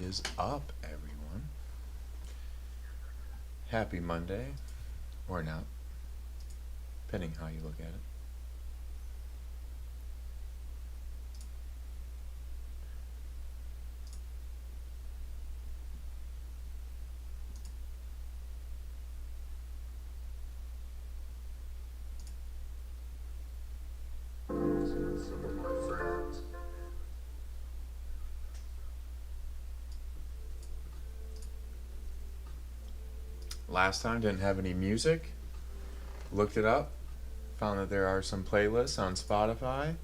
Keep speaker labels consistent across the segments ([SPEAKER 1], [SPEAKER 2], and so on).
[SPEAKER 1] is up, everyone? Happy Monday, or not, depending how you look at it. Last time didn't have any music. Looked it up, found that there are some playlists on Spotify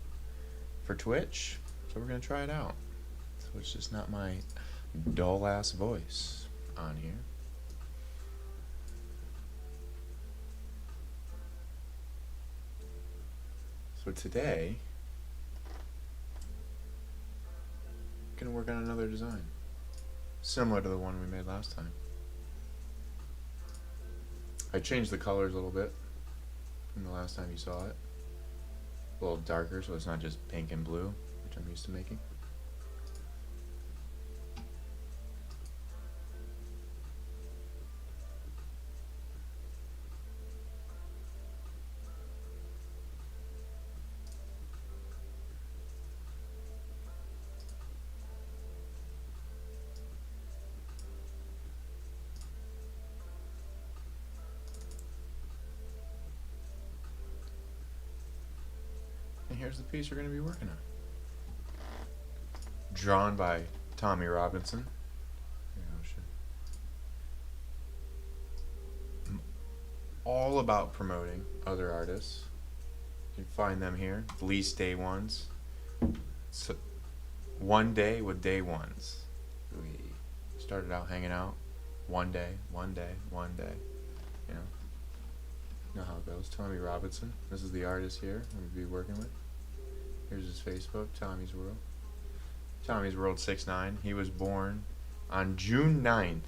[SPEAKER 1] for Twitch, so we're gonna try it out. So it's just not my dull ass voice on here. So today, gonna work on another design, similar to the one we made last time. I changed the colors a little bit from the last time you saw it. A little darker, so it's not just pink and blue, which I'm used to making. And here's the piece we're going to be working on. Drawn by Tommy Robinson. I'm all about promoting other artists. You can find them here. Bleaceful Day Ones. So, one day with day ones. We started out hanging out. One day. You know how it goes. Tommy Robinson. This is the artist here I'm going to be working with. Here's his Facebook, Tommy's World. Tommy's World 6'9". He was born on June 9th,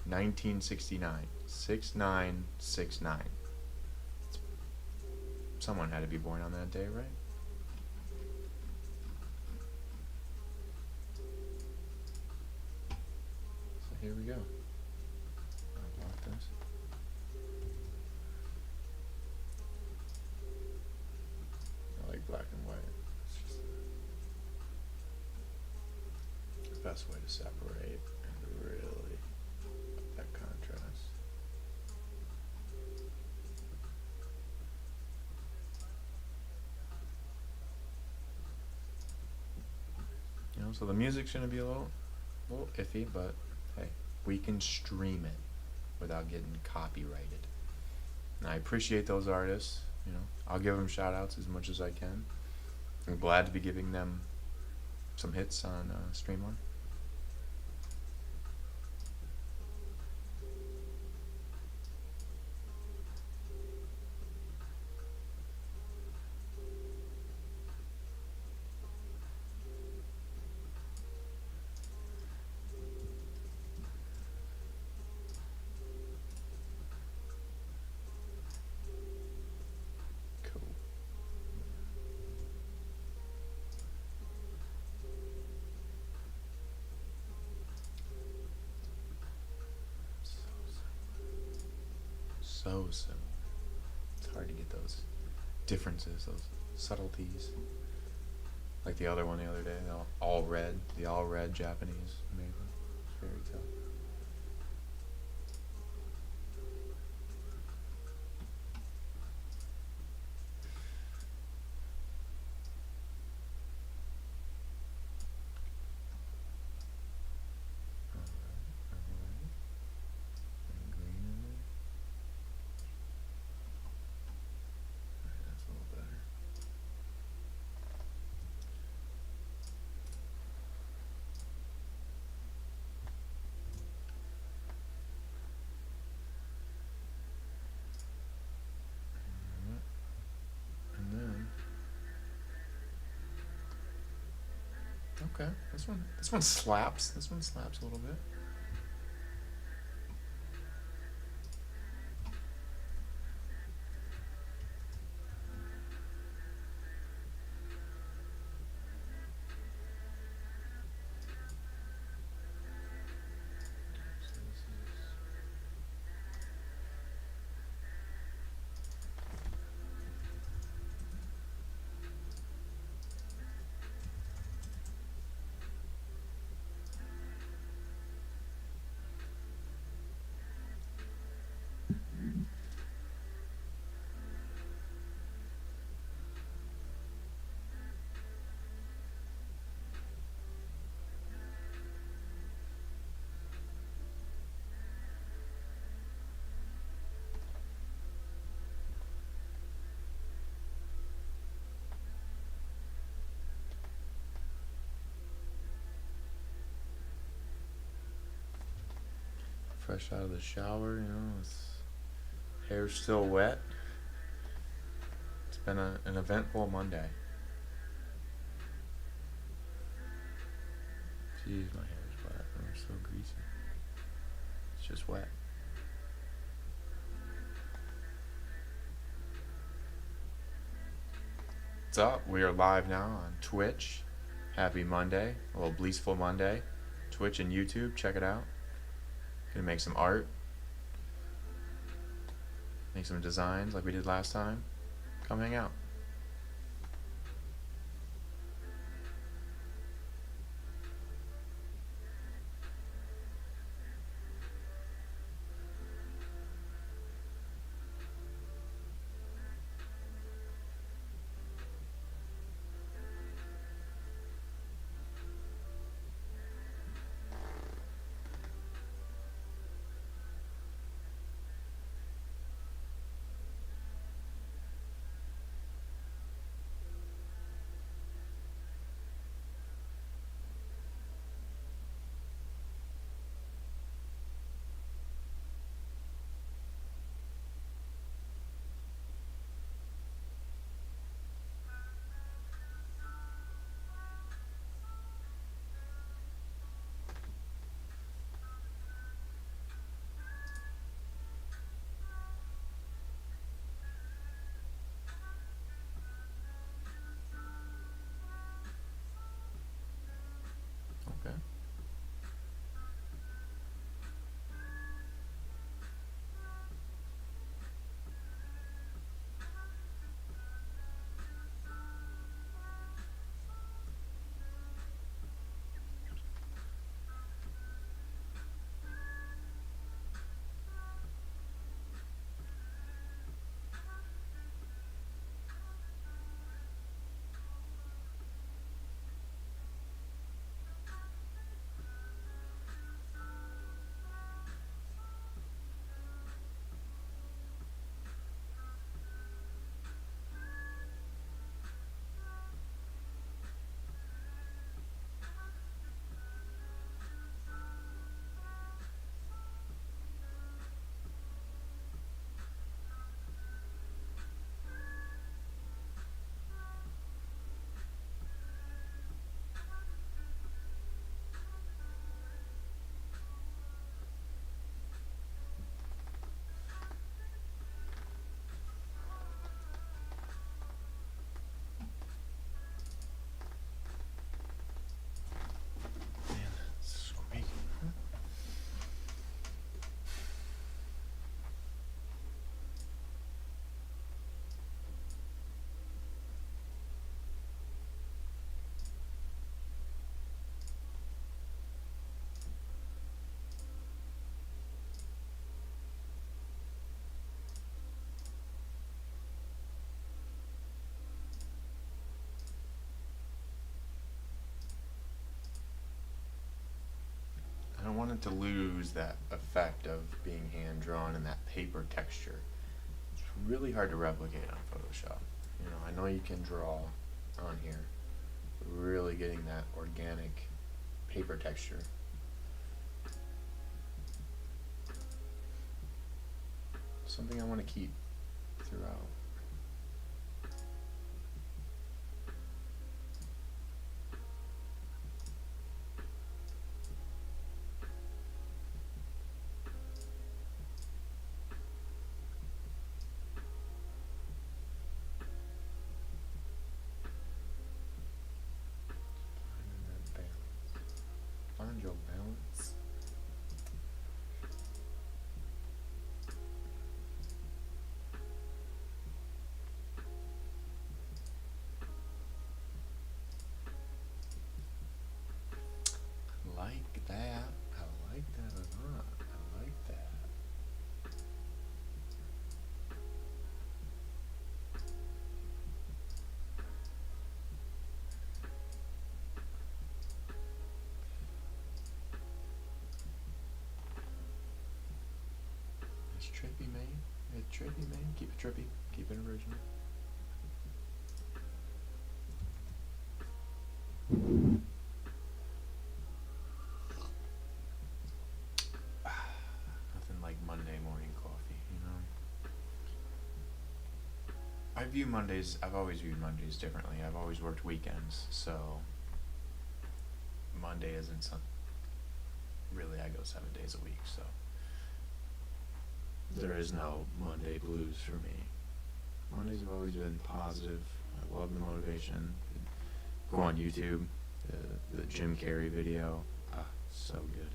[SPEAKER 1] 1969. 6969. Someone had to be born on that day, right? So here we go. I'll block this. I like black and white. Best way to separate and really up that contrast. You know, so the music's gonna be a little iffy, but hey, we can stream it without getting copyrighted. And I appreciate those artists. You know, I'll give them shout outs as much as I can. I'm glad to be giving them some hits on Streamline. Cool. So simple. It's hard to get those differences, those subtleties. Like the other one the other day, the all red Japanese maple. It's very tough. Alright. And green in there. Alright, that's a little better. And then okay, this one slaps. This one slaps a little bit. fresh out of the shower, his hair's still wet. It's been an eventful Monday. Jeez, my hair's wet. I'm so greasy. It's just wet. What's up? We are live now on Twitch. Happy Monday. A little Bleaceful Monday. Twitch and YouTube. Check it out. Gonna make some art. Make some designs like we did last time. Come hang out. Okay. I don't want it to lose that effect of being hand drawn and that paper texture. It's really hard to replicate on Photoshop. I know you can draw on here, but really getting that organic paper texture. Something I want to keep throughout. Find your balance. I like that. I like that a lot. I like that. It's trippy, man. It's trippy, man. Keep it trippy. Keep it original. I view Mondays. I've always viewed Mondays differently. I've always worked weekends, so Monday isn't some. Really, I go 7 days a week, so there is no Monday blues for me. Mondays have always been positive. I love the motivation. Go on YouTube, the Jim Carrey video. So good.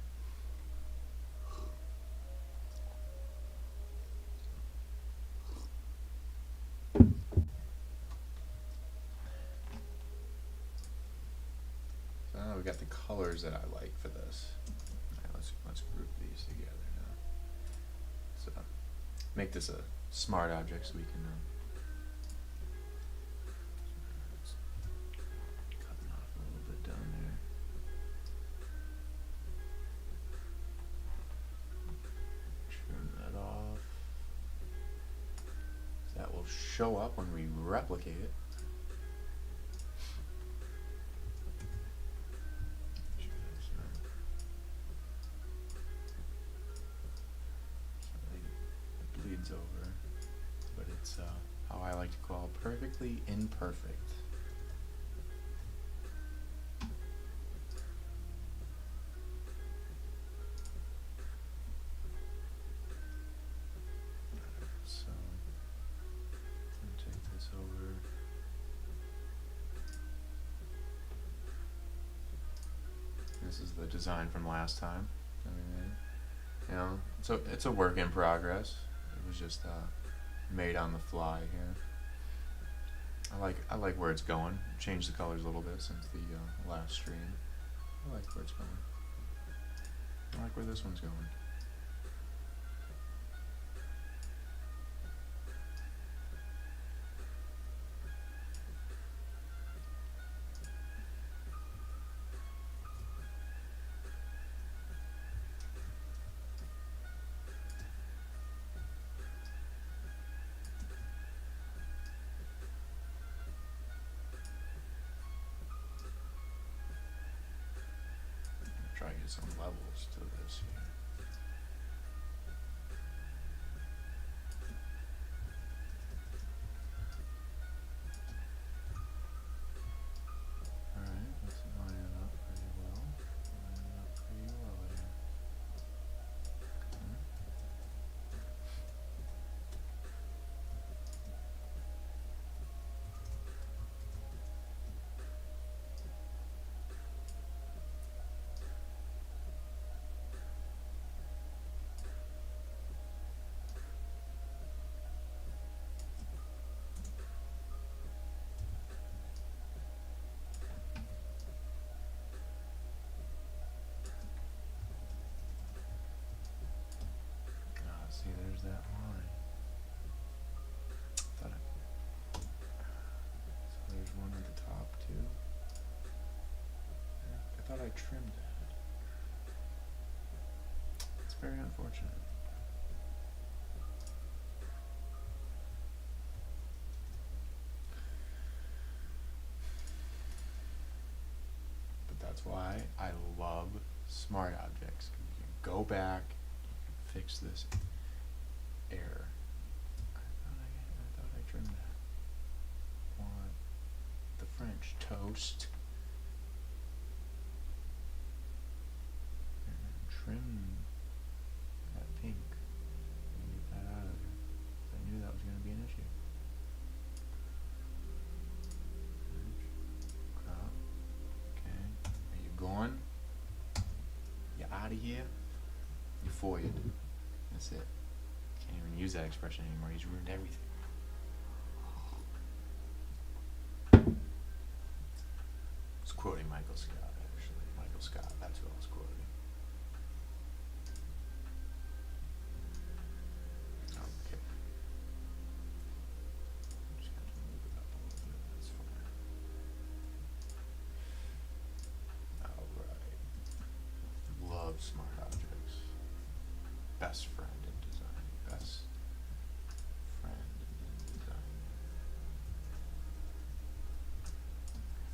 [SPEAKER 1] So now we got the colors that I like for this. All right, let's group these together now. So make this a smart object so we can. Cutting off a little bit down there. Trim that off. So that will show up when we replicate it. Bleeds over, but it's how I like to call perfectly imperfect. So I'm gonna take this over. This is the design from last time that we made. You know, so it's a work in progress. It was just made on the fly here. I like where it's going. Changed the colors a little bit since the last stream. I like where it's going. I like where this one's going. Try to get some levels to this here. Alright, let's line it up pretty well. Line it up pretty well here. Okay. See, there's that line. So there's one at the top too. I thought I trimmed that. It's very unfortunate. But that's why I love smart objects. You can go back, you can fix this error. I thought I trimmed that. Want the French toast. And trim that pink. And get that out of there. I knew that was going to be an issue. Crop. Okay. Are you going? You out of here? You foiled. That's it. Can't even use that expression anymore. He's ruined everything. I was quoting Michael Scott, actually. Michael Scott, that's who I was quoting. Okay. I'm just going to move it up a little bit. That's fine. Alright. Love smart objects. Best friend in design. Best friend in design.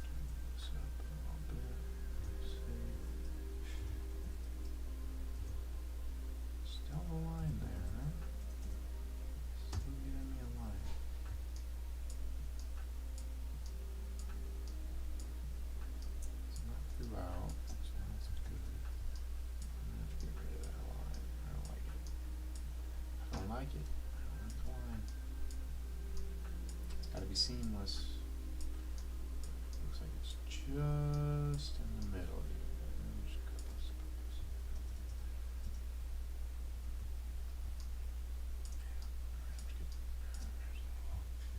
[SPEAKER 1] Turn this up a little bit. Let's see. like it. I don't know why. It's gotta be seamless. Looks like it's just in the middle here. There's a couple spots.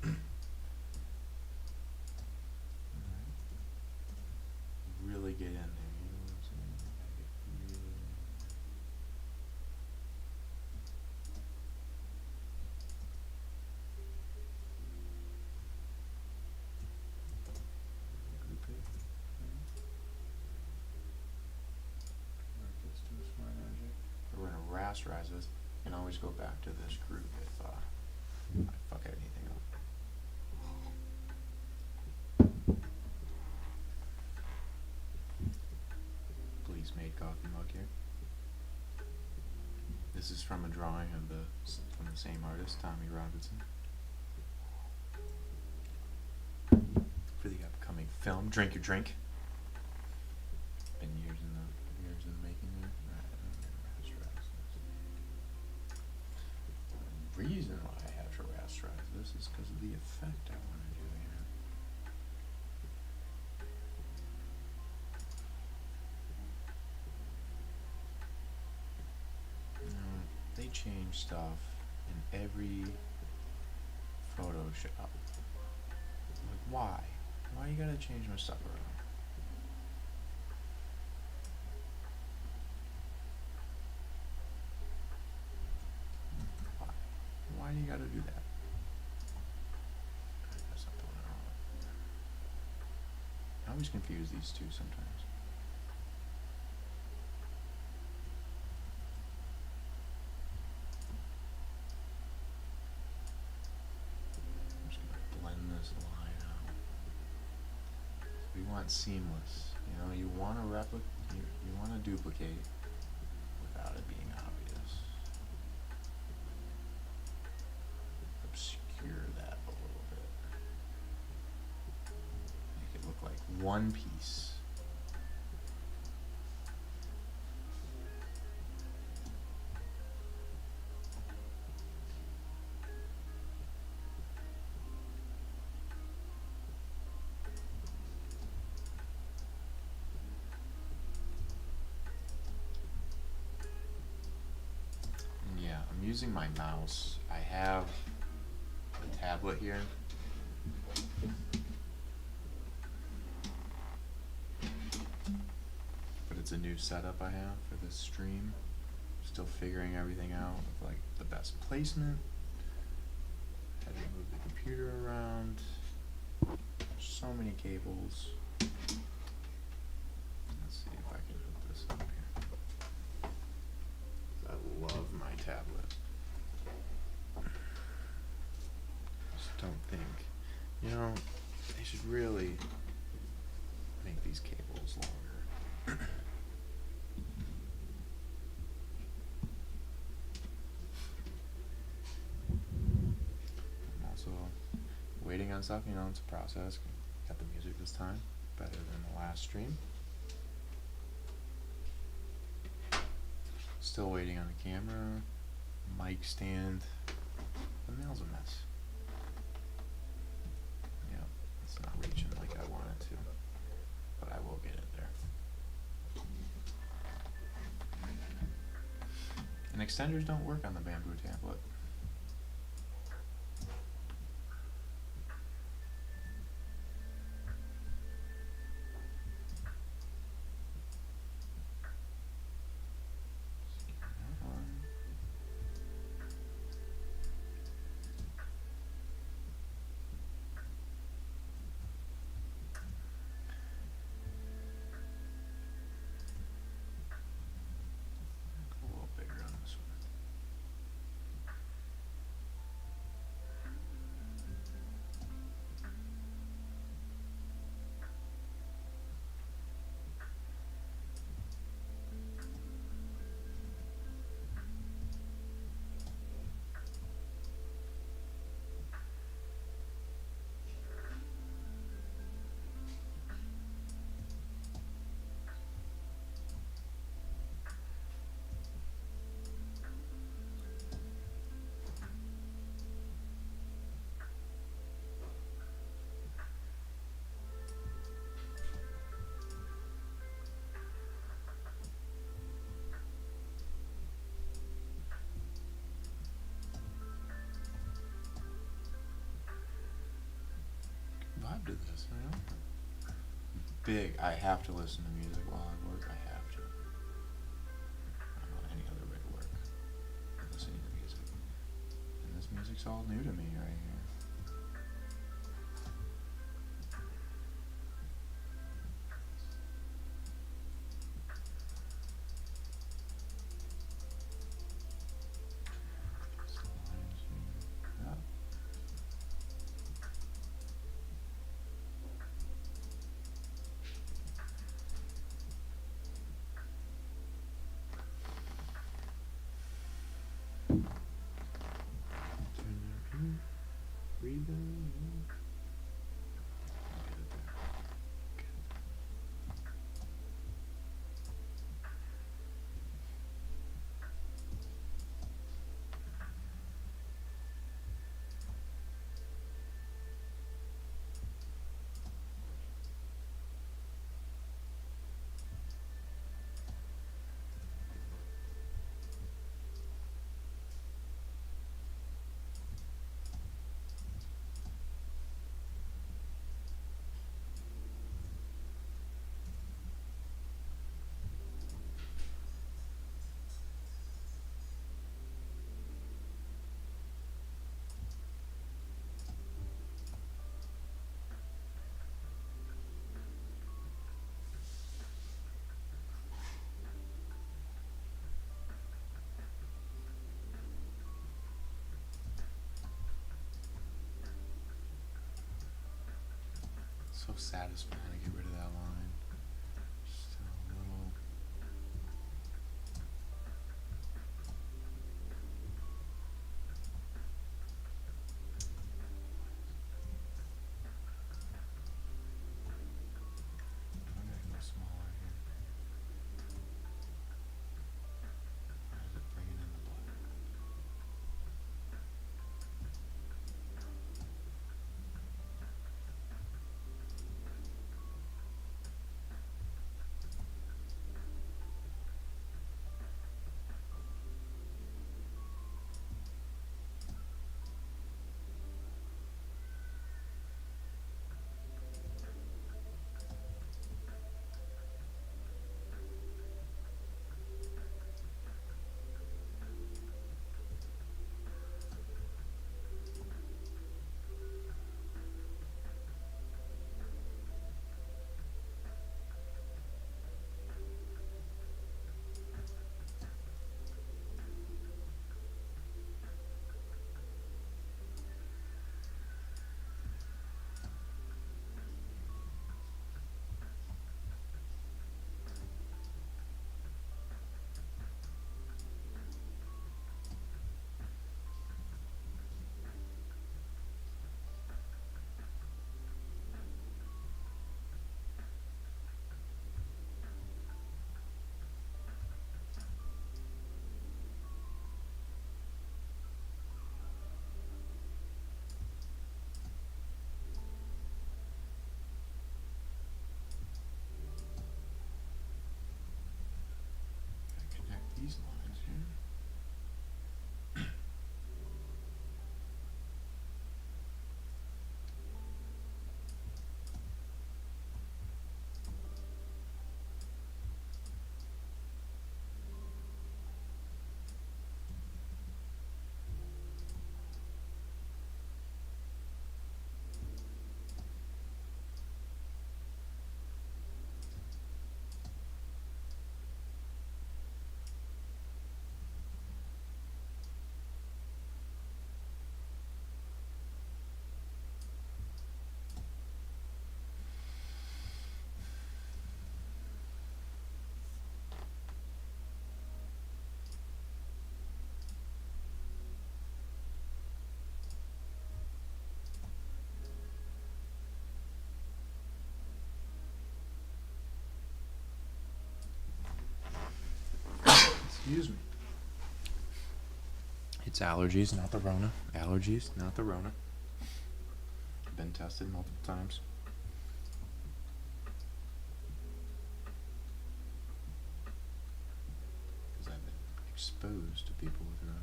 [SPEAKER 1] Alright. Really get in there, you know what I'm saying? Gotta get really in there. Group it. Where it gets to a smart object. We're gonna rasterize this and always go back to this group if I fuck anything up. Police made coffee mug here. This is from a drawing of from the same artist, Tommy Robinson. For the upcoming film, Drink Your Drink. Been years in the making there. Alright, I'm gonna rasterize this. The reason why I have to rasterize this is because of the effect I want to do here. They change stuff in every Photoshop. Like, why? Why you gotta change my stuff around? Why? Why do you gotta do that? I guess I'm doing it wrong. I always confuse these two sometimes. We want seamless, you know, you want to you want to duplicate without it being obvious. Obscure that a little bit. Make it look like one piece. I'm using my mouse. I have a tablet here. But it's a new setup I have for this stream. Still figuring everything out with like the best placement. Had to move the computer around. So many cables. Let's see if I can hook this up here. I love my tablet. Just don't think, you know, they should really make these cables longer. I'm also waiting on stuff, you know, it's a process. Got the music this time, better than the last stream. Still waiting on the camera, mic stand. The mail's a mess. Yep, it's not reaching like I want it to, but I will get it there. And extenders don't work on the bamboo tablet. A little bigger on this one. vibe to this, I have to listen to music while I work. I have to. I don't know any other way to work. Listening to music. And this music's all new to me right here. Read them. Get it there. Okay. So satisfying to get rid of that line. Just a little. I gotta go smaller here. Why is it bringing in the black? Connect these lines here. Excuse me. It's allergies, not the Rona. Allergies, not the Rona. Been tested multiple times. Because I've been exposed to people with Rona.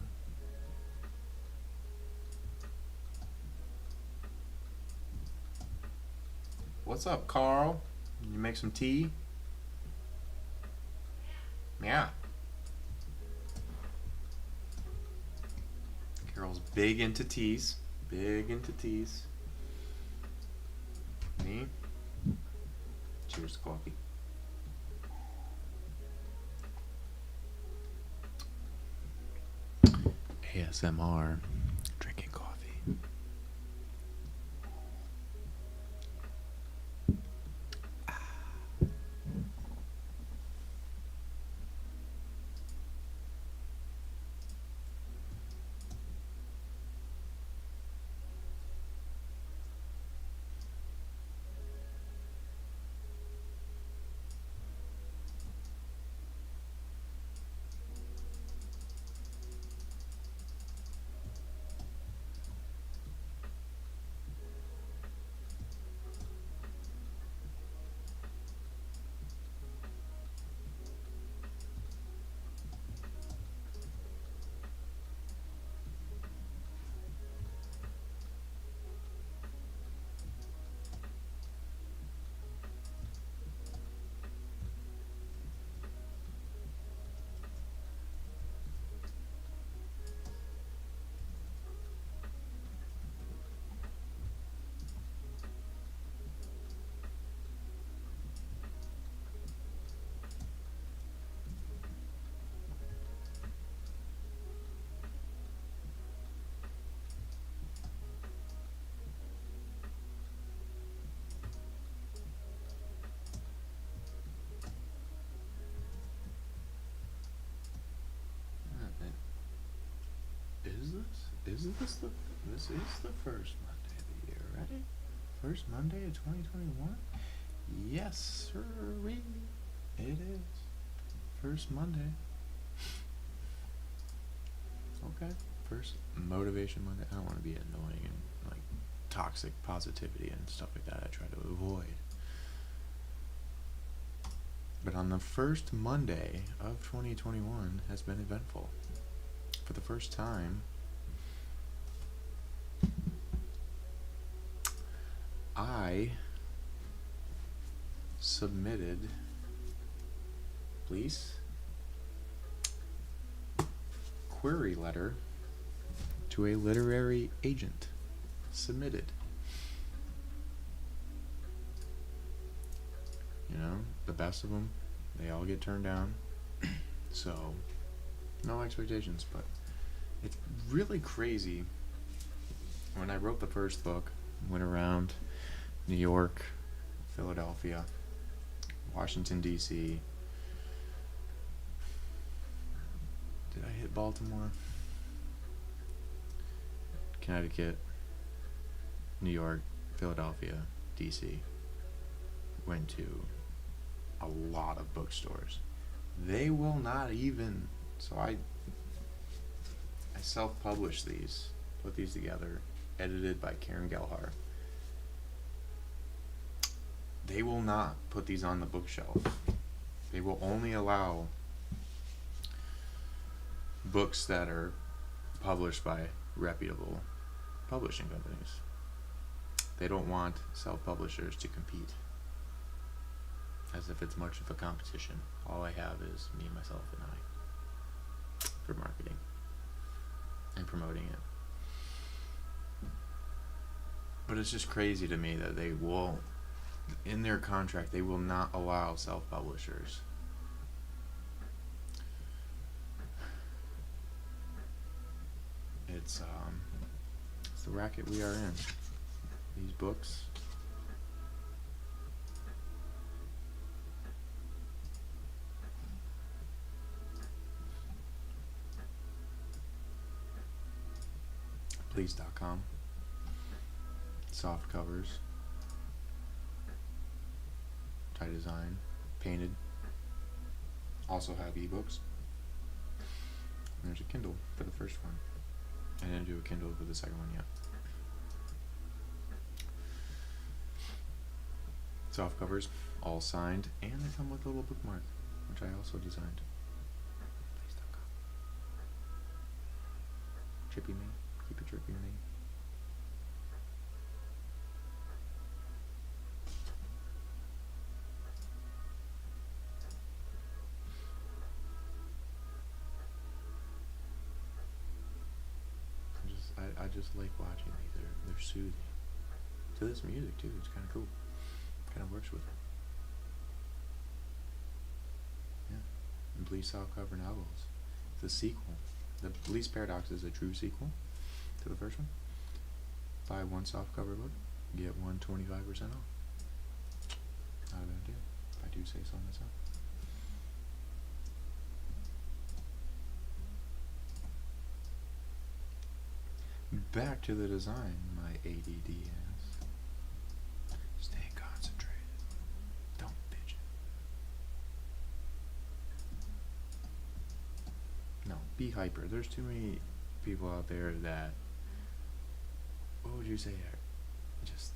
[SPEAKER 1] What's up, Carl? You make some tea? Yeah. Carol's big into teas. Big into teas. Me? Cheers to coffee. ASMR. Drinking coffee. This is the first Monday of the year, ready? First Monday of 2021? Yes, sirree. It is. First Monday. Okay. First Motivation Monday. I don't want to be annoying and like toxic positivity and stuff like that. I try to avoid. But on the first Monday of 2021 has been eventful. For the first time, I submitted, please, query letter to a literary agent. Submitted. You know, the best of them, they all get turned down. So, no expectations, but it's really crazy. When I wrote the first book, went around New York, Philadelphia, Washington, D.C. Did I hit Baltimore? Connecticut, New York, Philadelphia, D.C. Went to a lot of bookstores. They will not even, so I self-published these, put these together, edited by Karen Gelhar. They will not put these on the bookshelf. They will only allow books that are published by reputable publishing companies. They don't want self-publishers to compete as if it's much of a competition. All I have is me, myself, and I for marketing and promoting it. But it's just crazy to me that they will, in their contract, they will not allow self-publishers. It's the racket we are in. These books. Please.com. Soft covers. Tie design. Painted. Also have ebooks. And there's a Kindle for the first one. I didn't do a Kindle for the second one yet. Soft covers, all signed, and they come with a little bookmark, which I also designed. Please.com. Trippy me. Keep it trippy me. I just like watching these. They're soothing. To this music too. It's kind of cool. Kind of works with it. Yeah. And Bleach softcover novels. The sequel. The Bleach Paradox is a true sequel to the first one. Buy one softcover book, get one 25% off. Not a bad deal, if I do say so myself. Back to the design, my ADD ass. Stay concentrated. Don't fidget. No, be hyper. There's too many people out there that, what would you say, just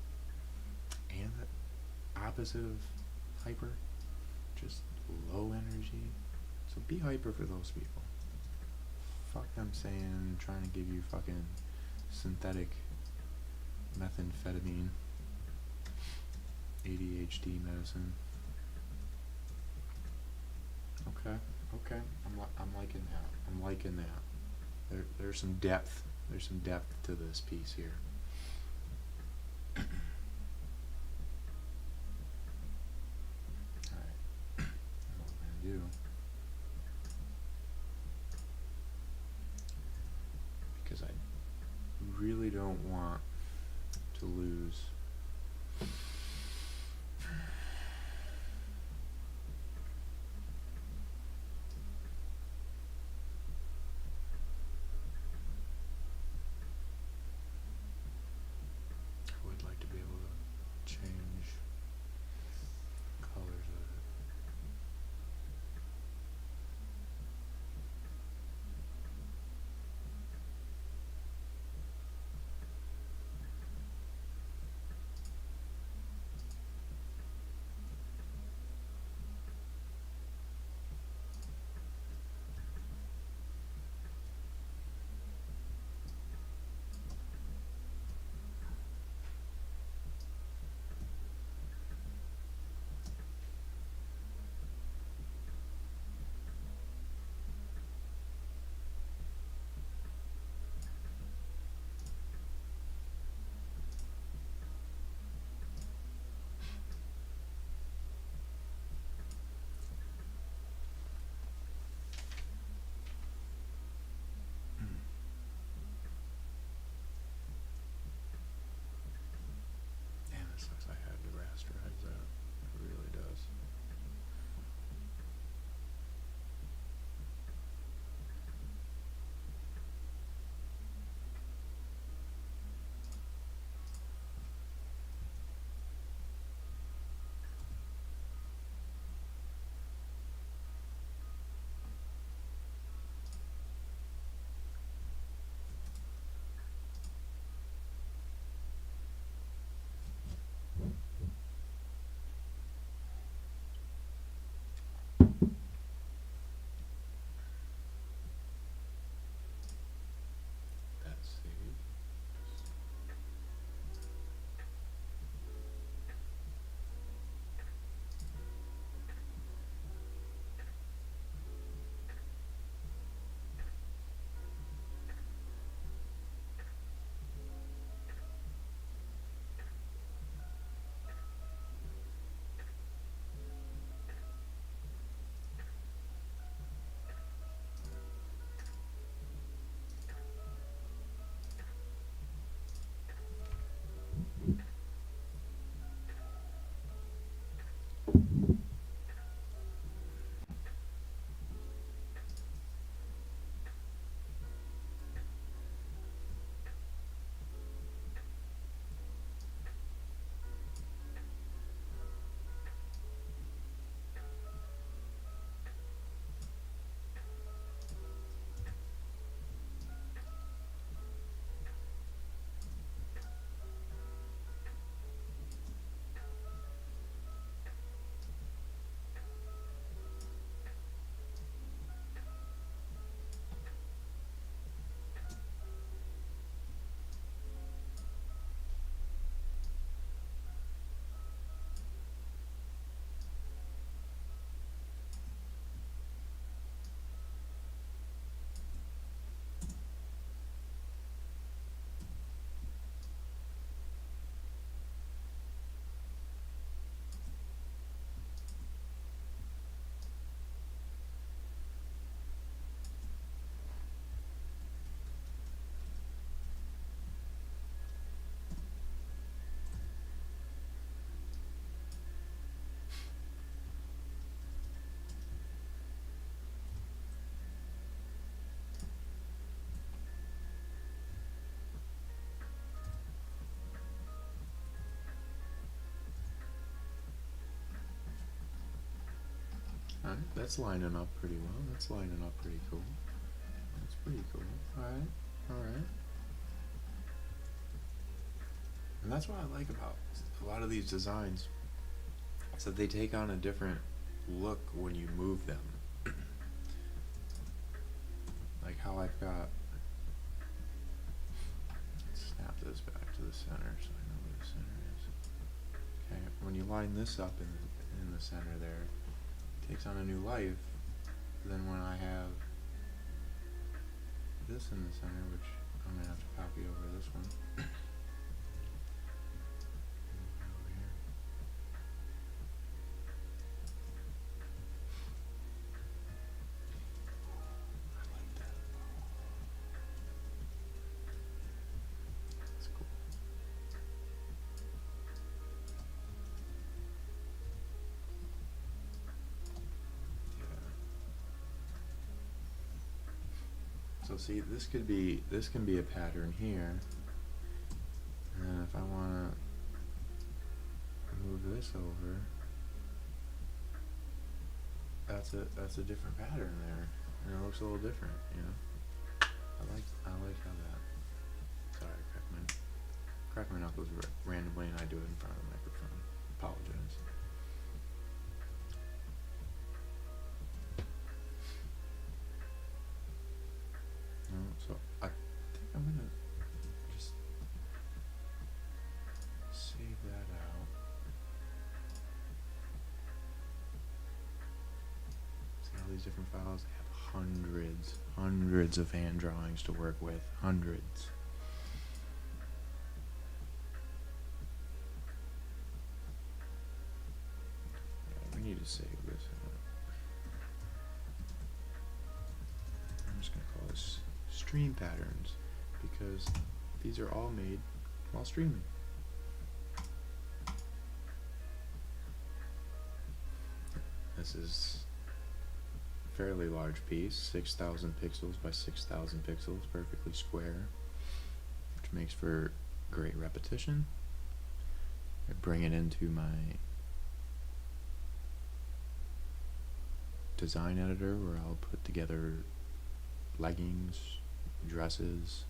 [SPEAKER 1] and the opposite of hyper, just low energy. So be hyper for those people. Fuck them saying, trying to give you fucking synthetic methamphetamine, ADHD medicine. Okay, I'm liking that. I'm liking that. There's some depth. There's some depth to this piece here. Alright, what we're gonna do, because I really don't want to lose I would like to be able to change colors of it. that's lining up pretty well. That's lining up pretty cool. That's pretty cool. Alright, alright. And that's what I like about a lot of these designs. Is that they take on a different look when you move them. Like how I've got, let's snap this back to the center so I know where the center is. Okay, when you line this up in the center there, it takes on a new life than when I have this in the center, which I'm gonna have to copy over this one. Over here. I like that. That's cool. Yeah. So see, this can be a pattern here. And if I want to move this over, that's a different pattern there, and it looks a little different, you know. I like how that. Sorry, I crack my knuckles randomly, and I do it in front of the microphone. Apologize. No, so I think I'm gonna just save that out. See all these different files? They have hundreds of hand drawings to work with. Hundreds. Yeah, we need to save this out. I'm just gonna call this stream patterns because these are all made while streaming. This is a fairly large piece, 6,000 pixels by 6,000 pixels, perfectly square, which makes for great repetition. I bring it into my design editor where I'll put together leggings, dresses,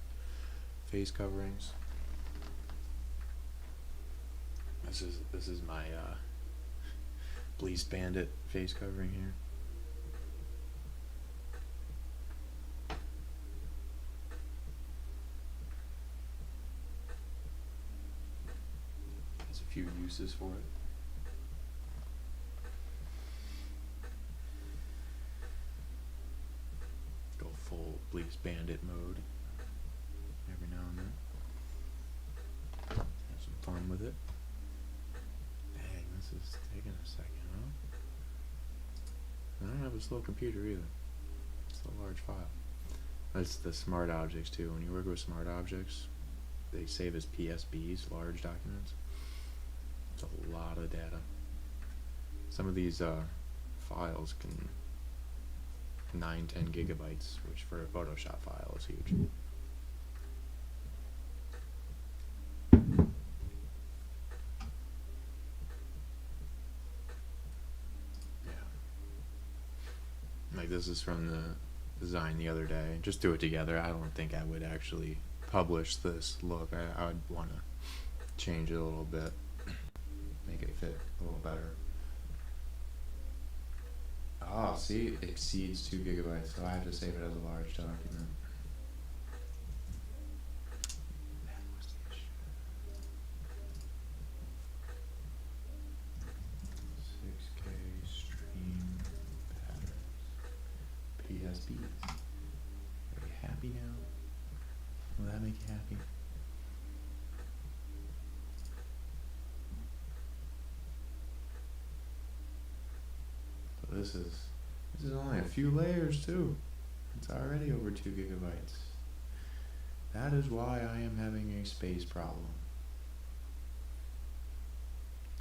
[SPEAKER 1] face coverings. This is my Bleaceful Bandit face covering here. There's a few uses for it. Go full Bleaceful Bandit mode every now and then. Have some fun with it. Dang, this is taking a second, huh? I don't have a slow computer either. It's a large file. That's the smart objects too. When you work with smart objects, they save as PSBs, large documents. It's a lot of data. Some of these files can 9-10 gigabytes, which for a Photoshop file is huge. Like this is from the design the other day. Just do it together. I don't think I would actually publish this look. I would want to change it a little bit, make it fit a little better. Oh, see, it exceeds 2 gigabytes, so I have to save it as a large document. That was the issue. 6K stream patterns. PSBs. Are you happy now? Will that make you happy? So this is only a few layers too. It's already over 2 gigabytes. That is why I am having a space problem.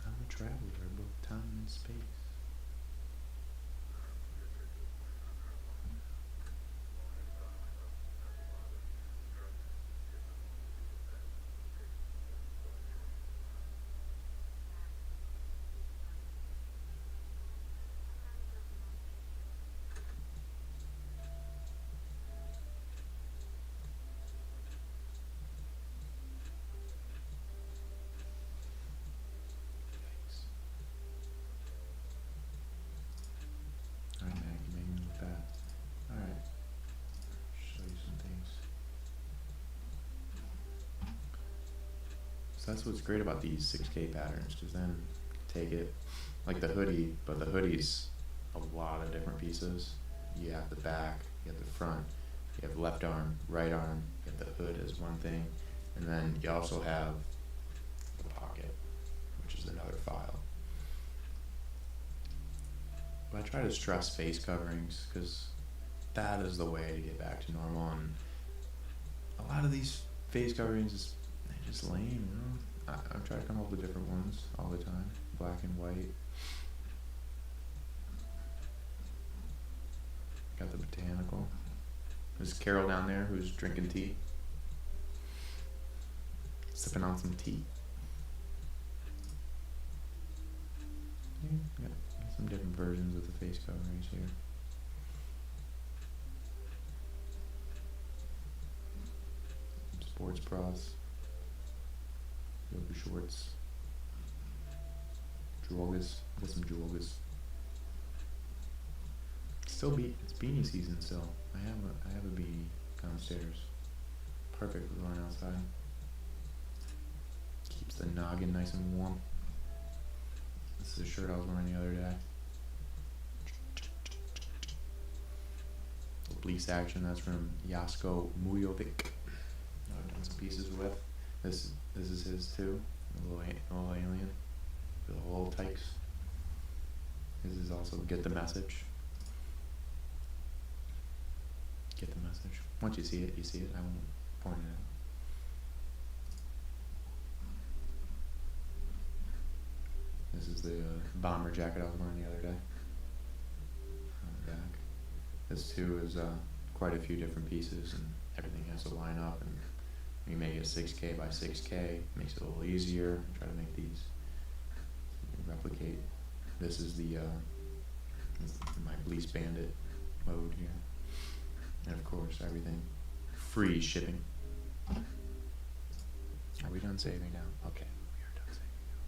[SPEAKER 1] I'm a traveler, both time and space. that's what's great about these 6K patterns, because then take it like the hoodie, but the hoodie's a lot of different pieces. You have the back, you have the front, you have left arm, right arm, you have the hood as one thing, and then you also have the pocket, which is another file. But I try to stress face coverings because that is the way to get back to normal, and a lot of these face coverings they're just lame, you know? I'm trying to come up with different ones all the time, black and white. Got the botanical. There's Carol down there who's drinking tea. Sipping on some tea. Yeah, got some different versions of the face coverings here. Some sports bras. Yoga shorts. Joggers. Got some joggers. It's beanie season still. I have a beanie downstairs. Perfect for going outside. Keeps the noggin nice and warm. This is a shirt I was wearing the other day. Bleace action, that's from Jasko Mujovic. I've done some pieces with. This is his too. A little alien. The whole tykes. His is also Get the Message. Get the message. Once you see it, you see it. I won't point it out. This is the bomber jacket I was wearing the other day. On the back. This too is quite a few different pieces, and everything has to line up. And we make it 6K by 6K. Makes it a little easier. Try to make these replicate. This is the my Bleace Bandit mode here. And of course, everything free shipping. Are we done saving now? Okay, we are done saving now.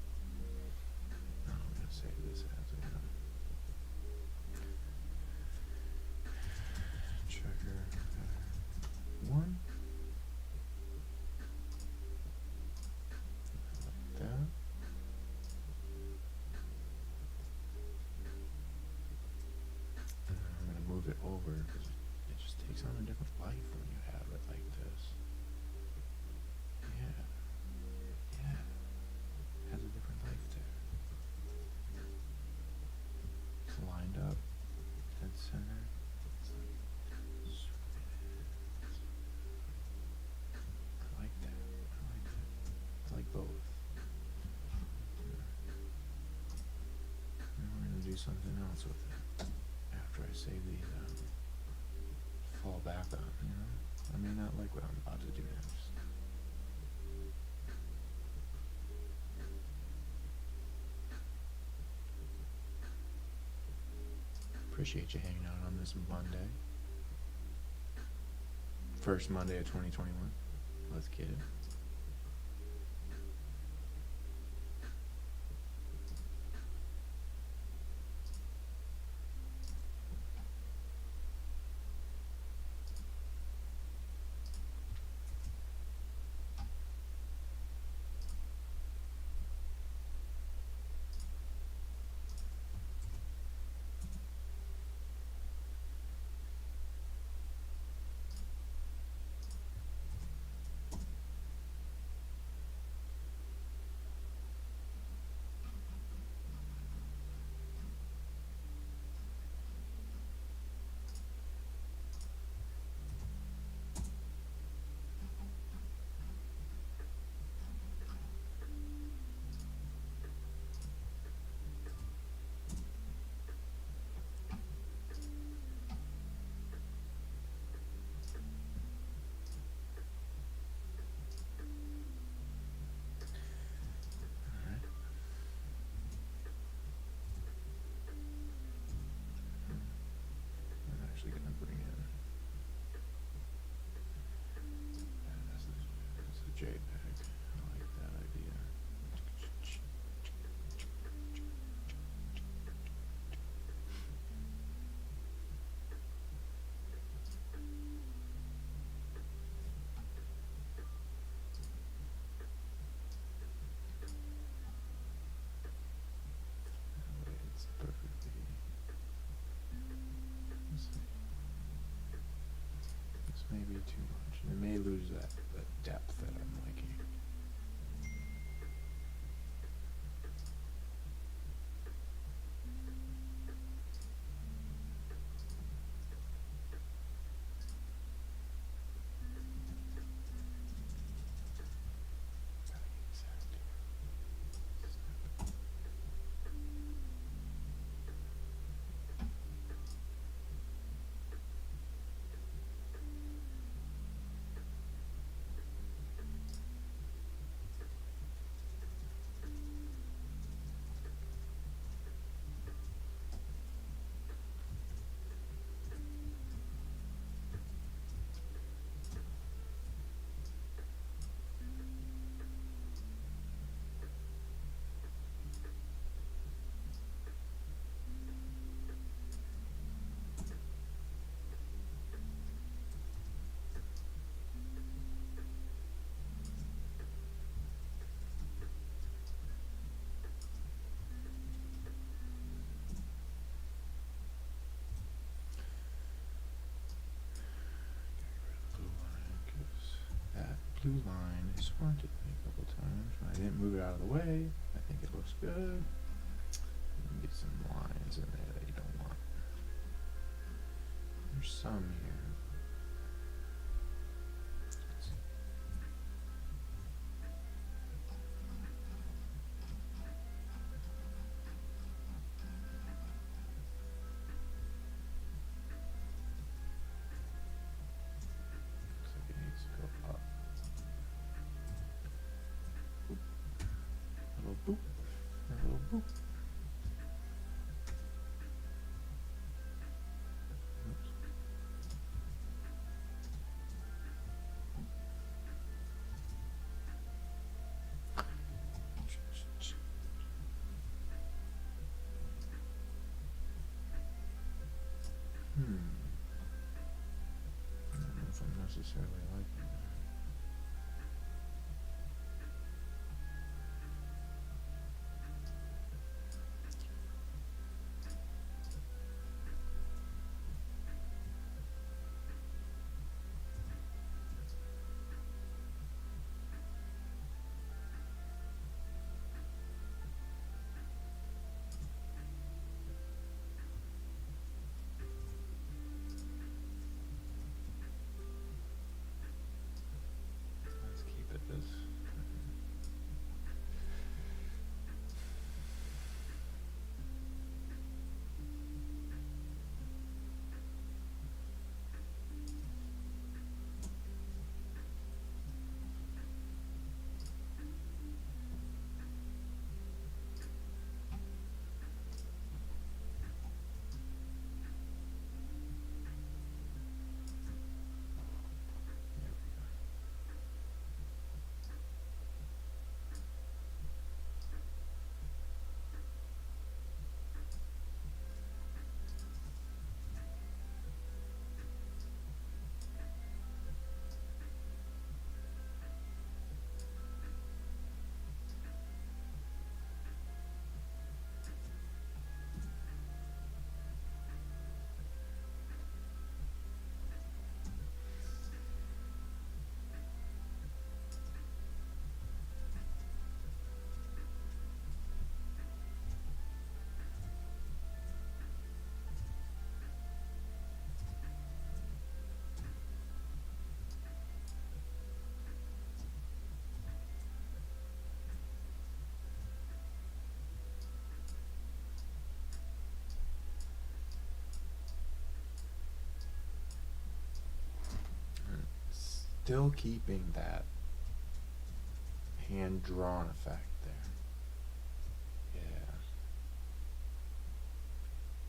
[SPEAKER 1] Now I'm gonna save this as a trigger one. Like that. And then I'm gonna move it over because it just takes on a different life when you have it like this. Yeah. Yeah. It has a different life there. It's lined up. Dead center. It's like I like that. I like that. I like both. And we're gonna do something else with it after I save these out. Fall back on, you know? I may not like what I'm about to do next. Appreciate you hanging out on this Monday. First Monday of 2021. Let's get it. maybe too much. It may lose that depth that I'm liking. Blue line is haunted me a couple times. I didn't move it out of the way. I think it looks good. Get some lines in there that you don't want. There's some here. Looks like it needs to go up. A little boop. A little boop. Oops. I don't know if I'm necessarily liking that. Let's keep it this. There we go. Still keeping that hand drawn effect there.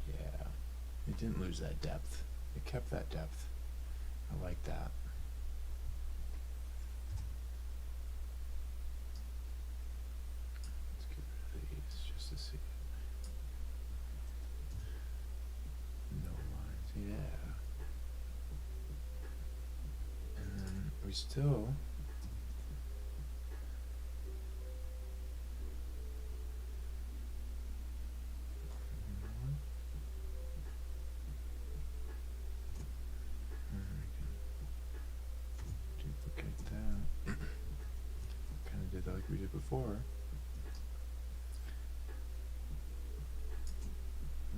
[SPEAKER 1] Yeah. It didn't lose that depth. It kept that depth. I like that. Let's get rid of these just to see it. No lines. Yeah. And then we still it before.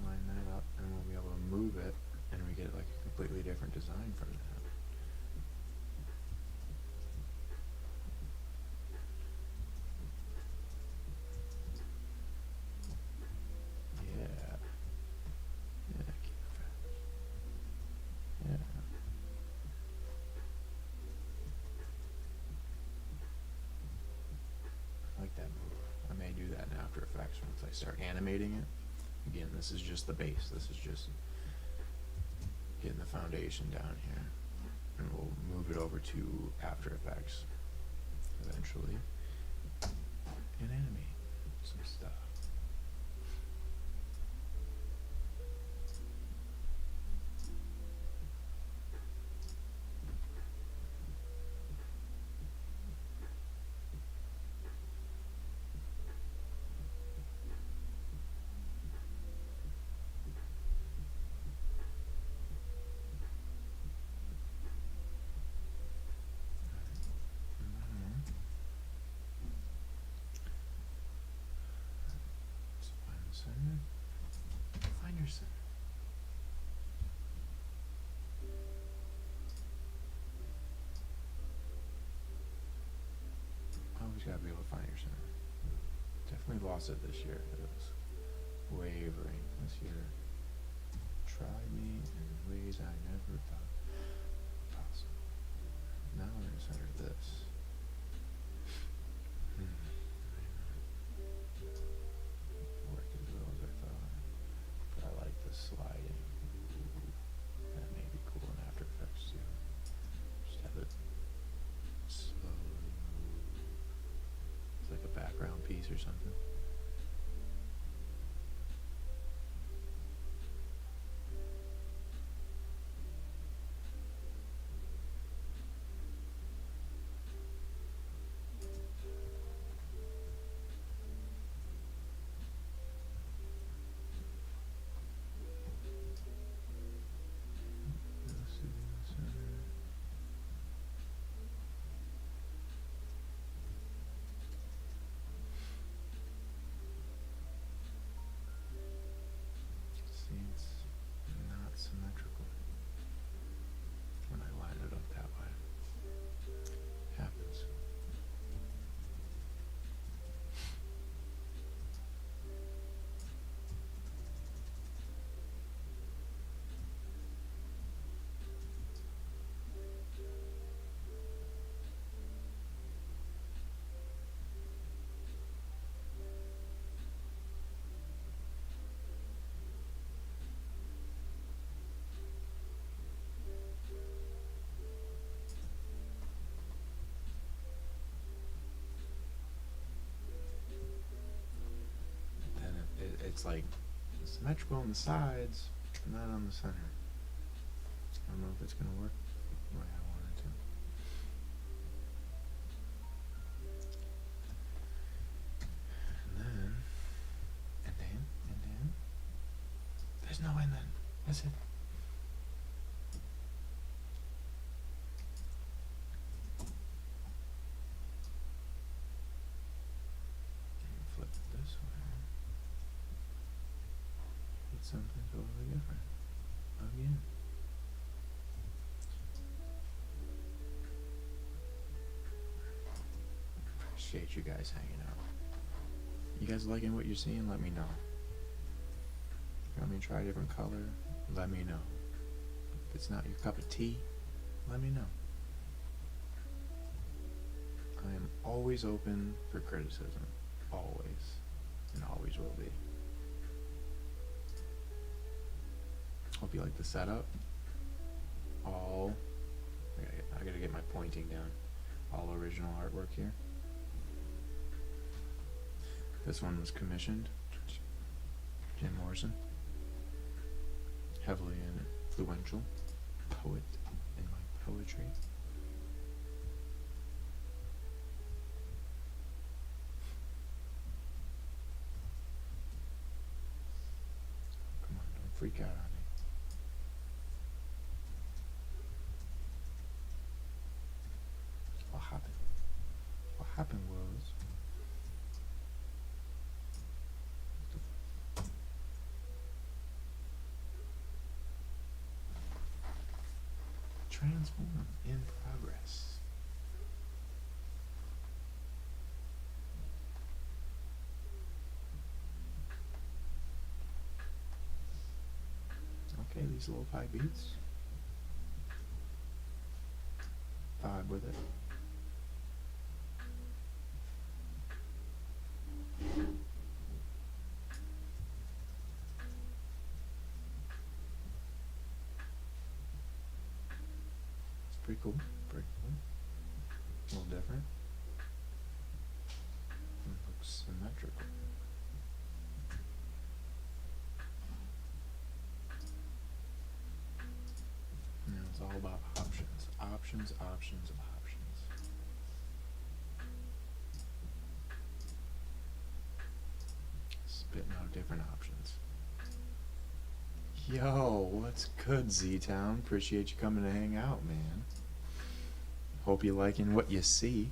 [SPEAKER 1] Line that up, and we'll be able to move it, and we get like a completely different design from that. Yeah. Yeah, keep it fast. Yeah. I like that move. I may do that in After Effects once I start animating it. Again, this is just the base. This is just getting the foundation down here. And we'll move it over to After Effects eventually and animate some stuff. Center. Find your center. Always gotta be able to find your center. Definitely lost it this year. It was wavering this year. Tried me in ways I never thought possible. Now we're gonna center this. Work as well as I thought. But I like the sliding. That may be cool in After Effects too. Just have it slowly move. It's like a background piece or something. See, it's not symmetrical when I line it up that way. Happens. Then it's like symmetrical on the sides, not on the center. I don't know if it's gonna work the way I want it to. And then, there's no and then. That's it. Flip it this way. It's something totally different. Again. Appreciate you guys hanging out. You guys liking what you're seeing? Let me know. You want me to try a different color? Let me know. If it's not your cup of tea, let me know. I am always open for criticism. Always. And always will be. Hope you like the setup. I gotta get my pointing down. All original artwork here. This one was commissioned. Jim Morrison. Heavily influential poet in my poetry. Come on, don't freak out on me. What happened? What happened was Transform in progress. Okay, these little 5 beats. Vibe with it. It's pretty cool. Pretty cool. A little different. It looks symmetrical. And it's all about options. Options, options, options. Spitting out different options. Yo, what's good, Z-Town? Appreciate you coming to hang out, man. Hope you're liking what you see.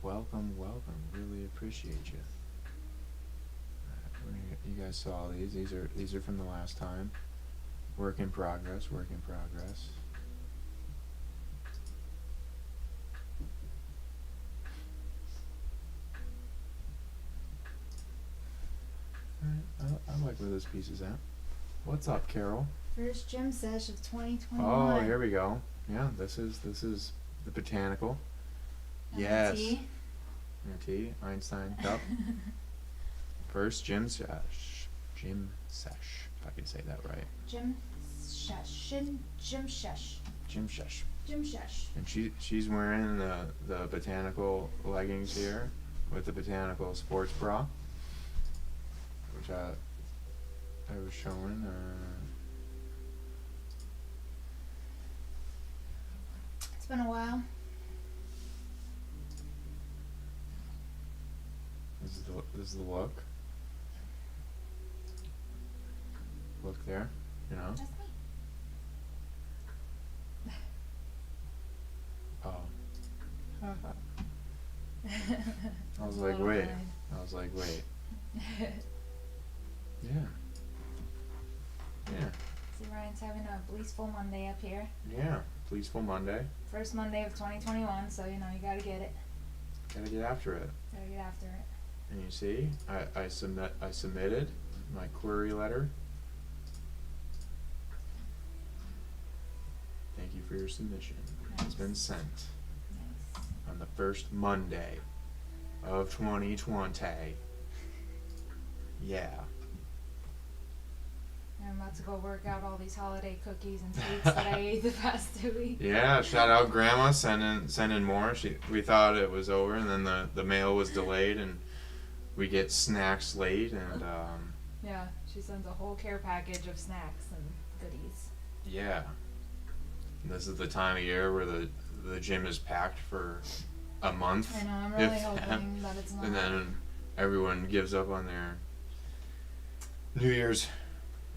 [SPEAKER 1] Welcome, welcome. Really appreciate you. You guys saw these. These are from the last time. Work in progress. Work in progress. Alright, I like where this piece is at. What's up, Carol?
[SPEAKER 2] First gym sesh of 2021.
[SPEAKER 1] Oh, here we go. Yeah, this is the botanical. Yes. MT, Einstein Cup. First gym sesh. Gym sesh, if I can say that right.
[SPEAKER 2] Gym sesh. Gym sesh.
[SPEAKER 1] Gym sesh.
[SPEAKER 2] Gym sesh.
[SPEAKER 1] And she's wearing the botanical leggings here with the botanical sports bra, which I was showing.
[SPEAKER 2] It's been a while.
[SPEAKER 1] This is the look. Look there, you know.
[SPEAKER 2] That's me.
[SPEAKER 1] Oh. I was like, wait. Yeah. Yeah.
[SPEAKER 2] See, Ryan's having a Bleaceful Monday up here.
[SPEAKER 1] Yeah. Bleaceful Monday.
[SPEAKER 2] First Monday of 2021, so you gotta get it.
[SPEAKER 1] Gotta get after it.
[SPEAKER 2] Gotta get after it.
[SPEAKER 1] And you see, I submitted my query letter. Thank you for your submission.
[SPEAKER 2] Nice.
[SPEAKER 1] It's been sent
[SPEAKER 2] Nice.
[SPEAKER 1] on the first Monday of 2020. Yeah.
[SPEAKER 2] I'm about to go work out all these holiday cookies and sweets that I ate the past 2 weeks.
[SPEAKER 1] Yeah, shout out Grandma sending more. We thought it was over, and then the mail was delayed, and we get snacks late, and
[SPEAKER 2] Yeah, she sends a whole care package of snacks and goodies.
[SPEAKER 1] yeah. This is the time of year where the gym is packed for a month.
[SPEAKER 2] I know, I'm really hoping that it's not.
[SPEAKER 1] And then everyone gives up on their New Year's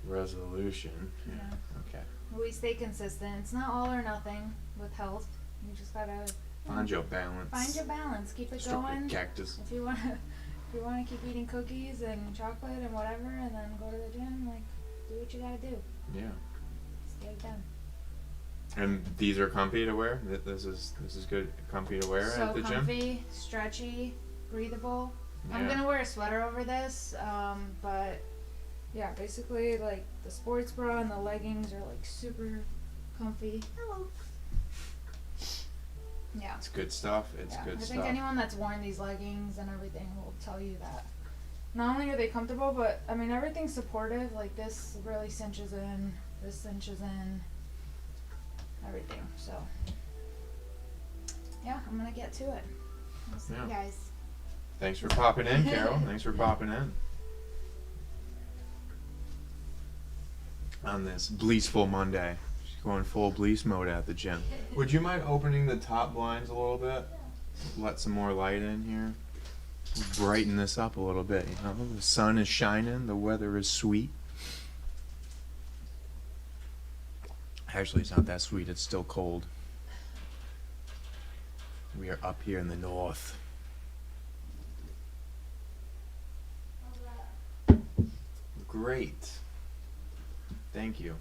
[SPEAKER 1] resolution.
[SPEAKER 2] Yeah.
[SPEAKER 1] Okay.
[SPEAKER 2] We stay consistent. It's not all or nothing with health. You just gotta
[SPEAKER 1] Find your balance.
[SPEAKER 2] find your balance. Keep it
[SPEAKER 1] Stroke
[SPEAKER 2] going.
[SPEAKER 1] your cactus.
[SPEAKER 2] If you wanna keep eating cookies and chocolate and whatever, and then go to the gym, like, do what you gotta do.
[SPEAKER 1] Yeah.
[SPEAKER 2] Just get it done.
[SPEAKER 1] And these are comfy to wear. This is good, comfy to wear
[SPEAKER 2] So
[SPEAKER 1] at the gym.
[SPEAKER 2] comfy, stretchy, breathable. I'm
[SPEAKER 1] Yeah.
[SPEAKER 2] gonna wear a sweater over this, but yeah, basically like the sports bra and the leggings are like super comfy. Hello. Yeah.
[SPEAKER 1] It's good stuff. It's
[SPEAKER 2] Yeah.
[SPEAKER 1] good
[SPEAKER 2] I
[SPEAKER 1] stuff.
[SPEAKER 2] think anyone that's worn these leggings and everything will tell you that. Not only are they comfortable, but I mean everything's supportive. Like this really cinches in, this cinches in, everything. So yeah, I'm gonna get to it. I'll see
[SPEAKER 1] Yeah.
[SPEAKER 2] you guys.
[SPEAKER 1] Thanks for popping in, Carol. Thanks for popping in. On this Bleaceful Monday. She's going full Bleace mode at the gym. Would you mind opening the top blinds a little bit? Let some more light in here. Brighten this up a little bit, you know? The sun is shining, the weather is sweet. Actually, it's not that sweet. It's still cold. We are up here in the north. Great. Thank you.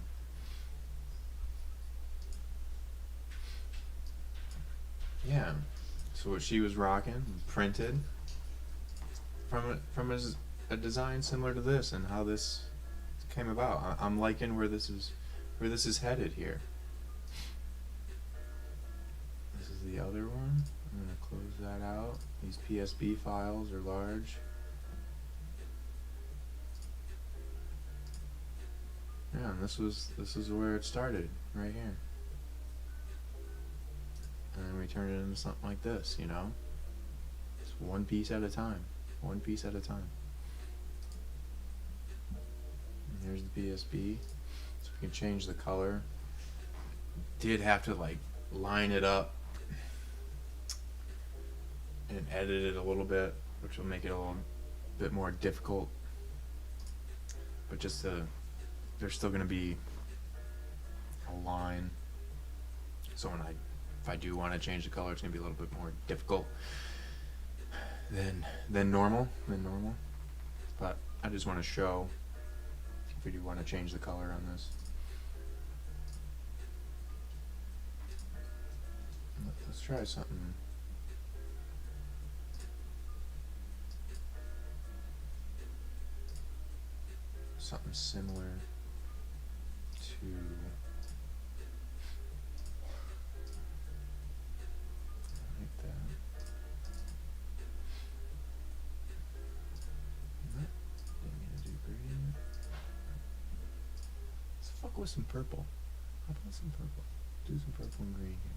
[SPEAKER 1] Yeah. So what she was rocking, printed from a design similar to this, and how this came about. I'm liking where this is headed here. This is the other one. I'm gonna close that out. These PSB files are large. Yeah, and this is where it started, right here. And then we turned it into something like this, you know? It's one piece at a time. One piece at a time. And here's the PSB. So we can change the color. Did have to like line it up and edit it a little bit, which will make it a little bit more difficult. But just there's still gonna be a line. So if I do want to change the color, it's gonna be a little bit more difficult than normal. But I just want to show if we do want to change the color on this. Let's try something. Something similar to like that. Nope, didn't mean to do green. Let's fuck with some purple. How about some purple? Do some purple and green here.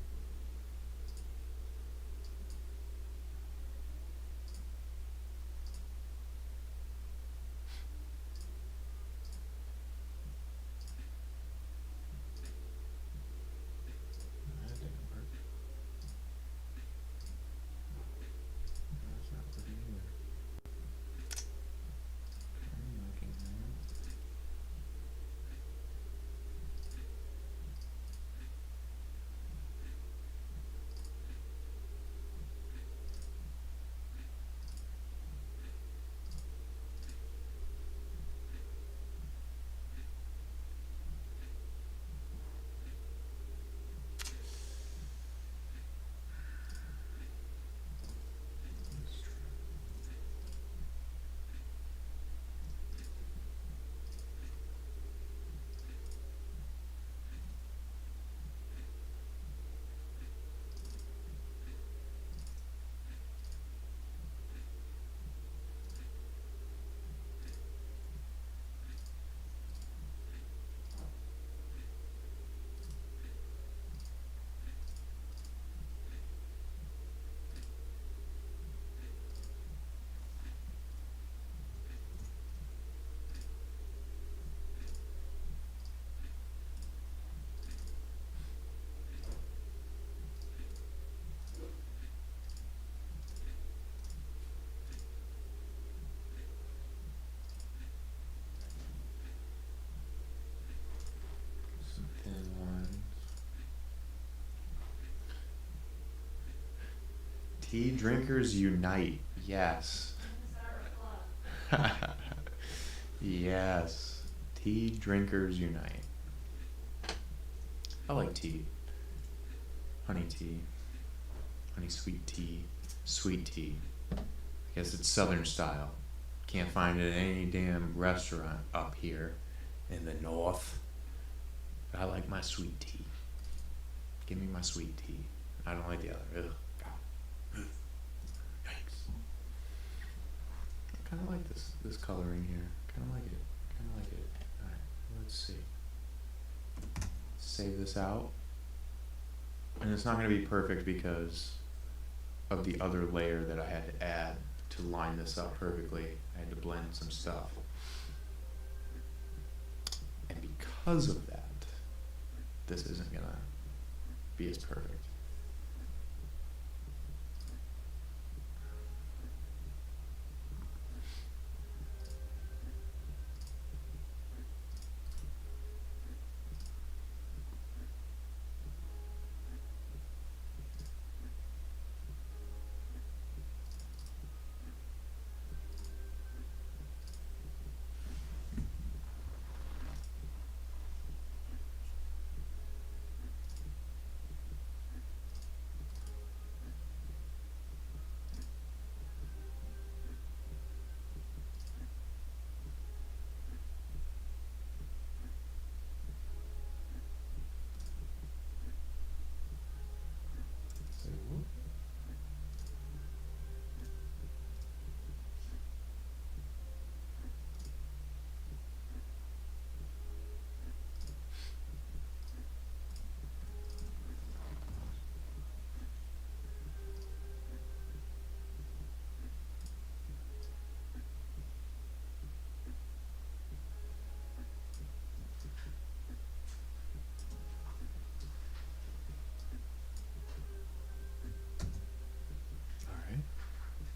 [SPEAKER 1] That didn't work. That's not working either. I'm looking there. Some thin lines. Tea drinkers unite. Yes. Yes. Tea drinkers unite. I like tea. Honey tea. Honey sweet tea. Sweet tea. I guess it's southern style. Can't find it at any damn restaurant up here in the north. But I like my sweet tea. Give me my sweet tea. I don't like the other. Ugh. God. Ugh. Yikes. I kind of like this coloring here. Kind of like it. Alright, let's see. Save this out. And it's not going to be perfect because of the other layer that I had to add to line this up perfectly. I had to blend some stuff. And because of that, this isn't going to be as perfect.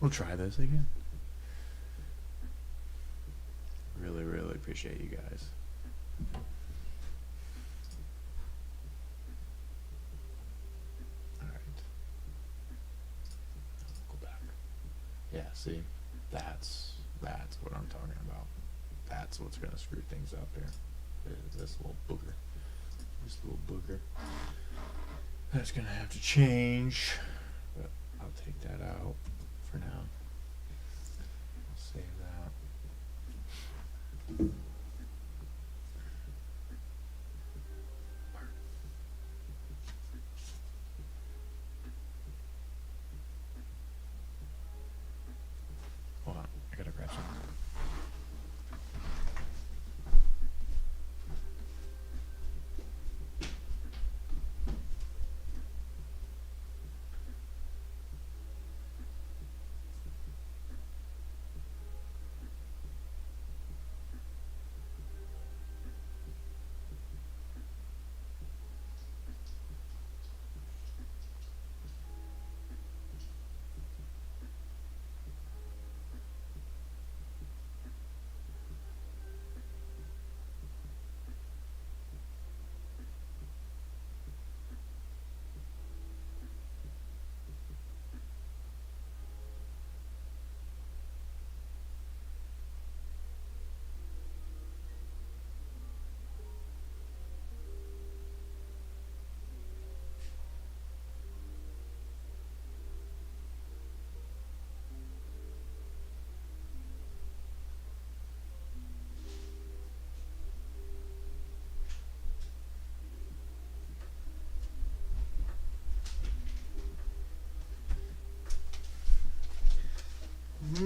[SPEAKER 1] we'll try this again. Really, really appreciate you guys. Alright. Go back. Yeah, see? That's what I'm talking about. That's what's gonna screw things up here. Is this little booger. This little booger. That's gonna have to change. But I'll take that out for now. I'll save that. Hold on, I gotta grab some.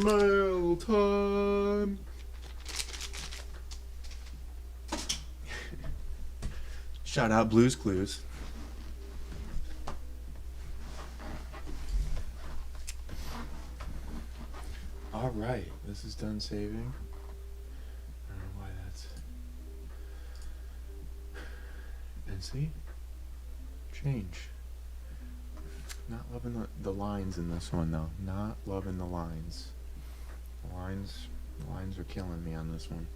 [SPEAKER 1] Mail time. Shout out Blues Clues. All right, this is done saving. I don't know why that's. And see, change. Not loving the lines in this one though. Not loving the lines. The lines are killing me on this one.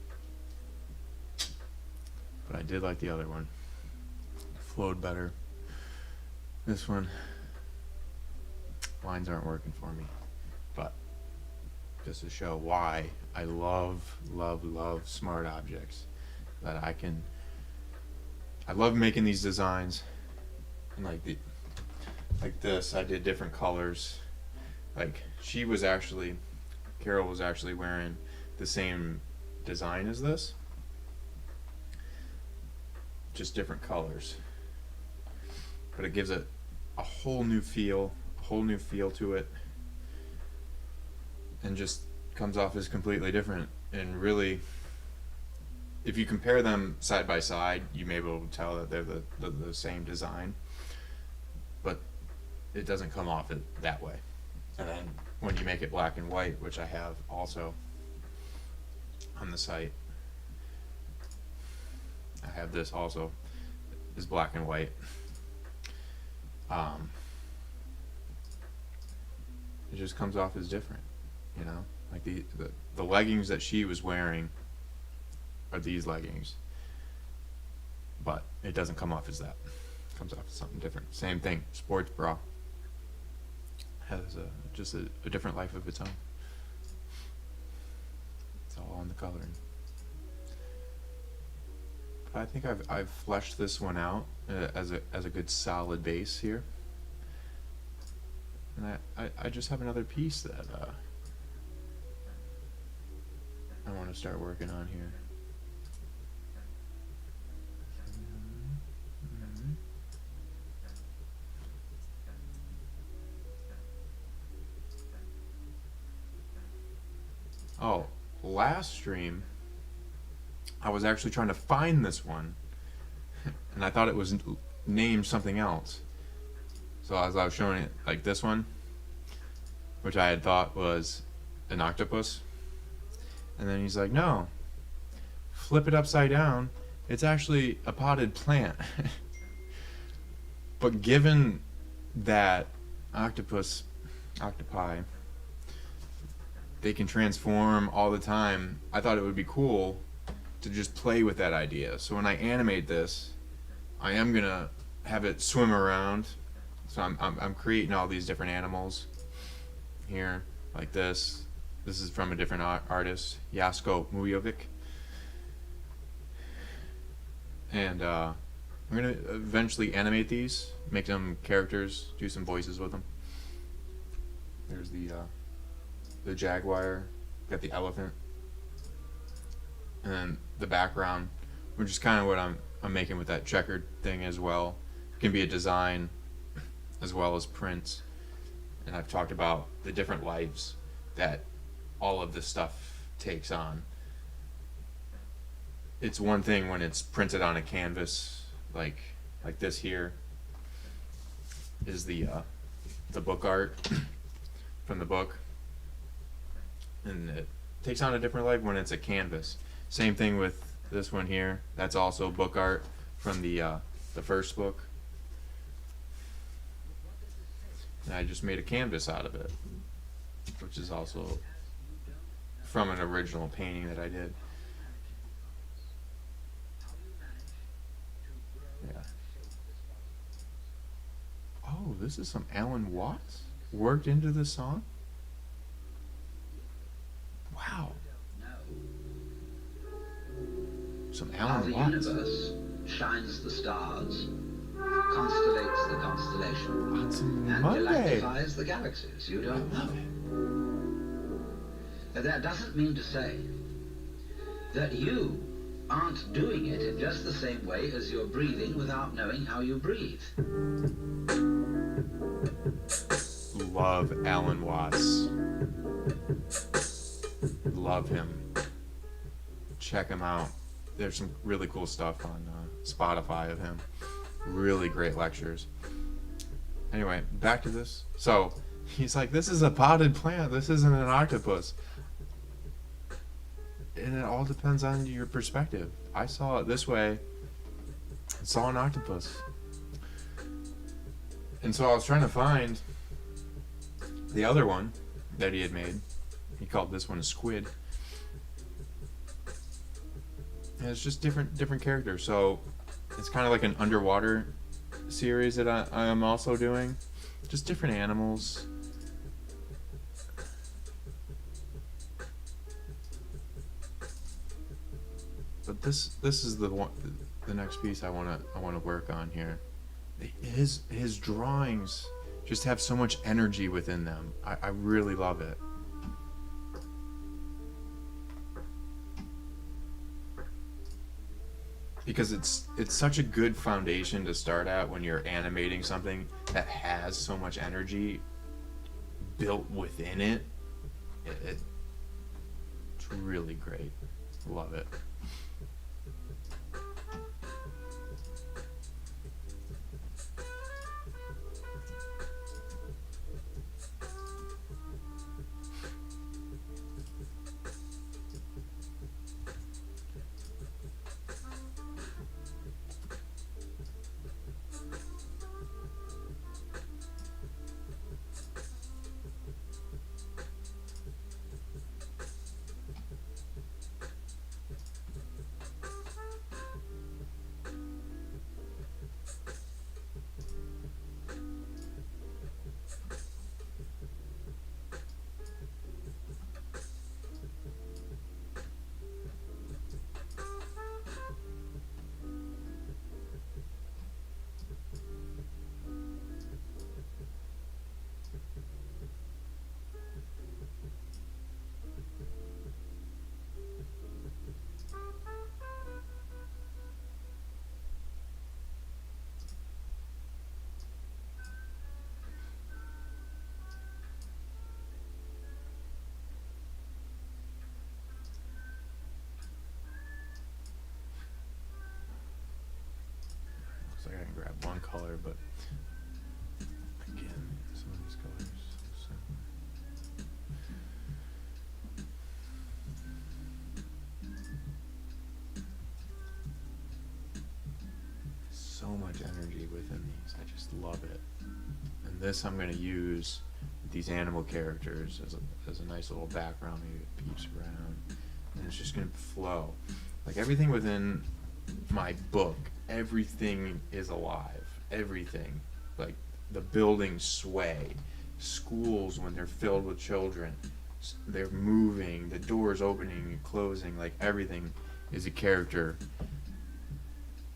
[SPEAKER 1] But I did like the other one. Flowed better. This one, lines aren't working for me. But just to show why I love smart objects. That I love making these designs. And like this, I did different colors. Like Carol was actually wearing the same design as this, just different colors. But it gives it a whole new feel to it, and just comes off as completely different. And really, if you compare them side by side, you may be able to tell that they're the same design, but it doesn't come off it that way. And then when you make it black and white, which I have also on the site, I have this also is black and white. It just comes off as different, you know. Like the leggings that she was wearing are these leggings, but it doesn't come off as that. It comes off as something different. Same thing, sports bra has just a different life of its own. It's all in the coloring. I think I've fleshed this one out as a good solid base here, and I just have another piece that I want to start working on here. Oh, last stream, I was actually trying to find this one, and I thought it was named something else. So as I was showing it, like this one, which I had thought was an octopus, and then he's like, no, flip it upside down, it's actually a potted plant. But given that octopi they can transform all the time. I thought it would be cool to just play with that idea. So when I animate this, I am gonna have it swim around. So I'm creating all these different animals here, like this. This is from a different artist, Jasko Mujovic. And I'm gonna eventually animate these, make them characters, do some voices with them. There's the jaguar, got the elephant, and then the background, which is kind of what I'm making with that checkered thing as well. It can be a design as well as prints, and I've talked about the different lives that all of this stuff takes on. It's one thing when it's printed on a canvas, like this here is the book art from the book, and it takes on a different life when it's a canvas. Same thing with this one here. That's also book art from the first book. And I just made a canvas out of it, which is also from an original painting that I did. Yeah. Oh, this is some Alan Watts worked into this song? Wow. Some
[SPEAKER 3] How
[SPEAKER 1] Alan
[SPEAKER 3] the
[SPEAKER 1] Watts.
[SPEAKER 3] universe shines the stars, constellates the constellation,
[SPEAKER 1] On some
[SPEAKER 3] and
[SPEAKER 1] Monday.
[SPEAKER 3] galactifies the galaxies. You
[SPEAKER 1] I
[SPEAKER 3] don't
[SPEAKER 1] love
[SPEAKER 3] know.
[SPEAKER 1] it.
[SPEAKER 3] That doesn't mean to say that you aren't doing it in just the same way as you're breathing without knowing how you breathe.
[SPEAKER 1] Love Alan Watts. Love him. Check him out. There's some really cool stuff on Spotify of him. Really great lectures. Anyway, back to this. So, he's like, this is a potted plant. This isn't an octopus. And it all depends on your perspective. I saw it this way. I saw an octopus. And so I was trying to find the other one that he had made. He called this one a squid. And it's just different characters. So it's kind of like an underwater series that I am also doing. Just different animals. But this is the one, the next piece I wanna work on here. His drawings just have so much energy within them. I really love it. Because it's such a good foundation to start at when you're animating something that has so much energy built within it. It's really great. Love it. Looks like I can grab one color, but again, some of these colors are so similar. So much energy within these. I just love it. And this I'm going to use these animal characters as a nice little background, maybe it peeps around, and it's just gonna flow. Like everything within my book, everything is alive. Everything, like the buildings sway, schools when they're filled with children, they're moving, the doors opening and closing, like everything is a character.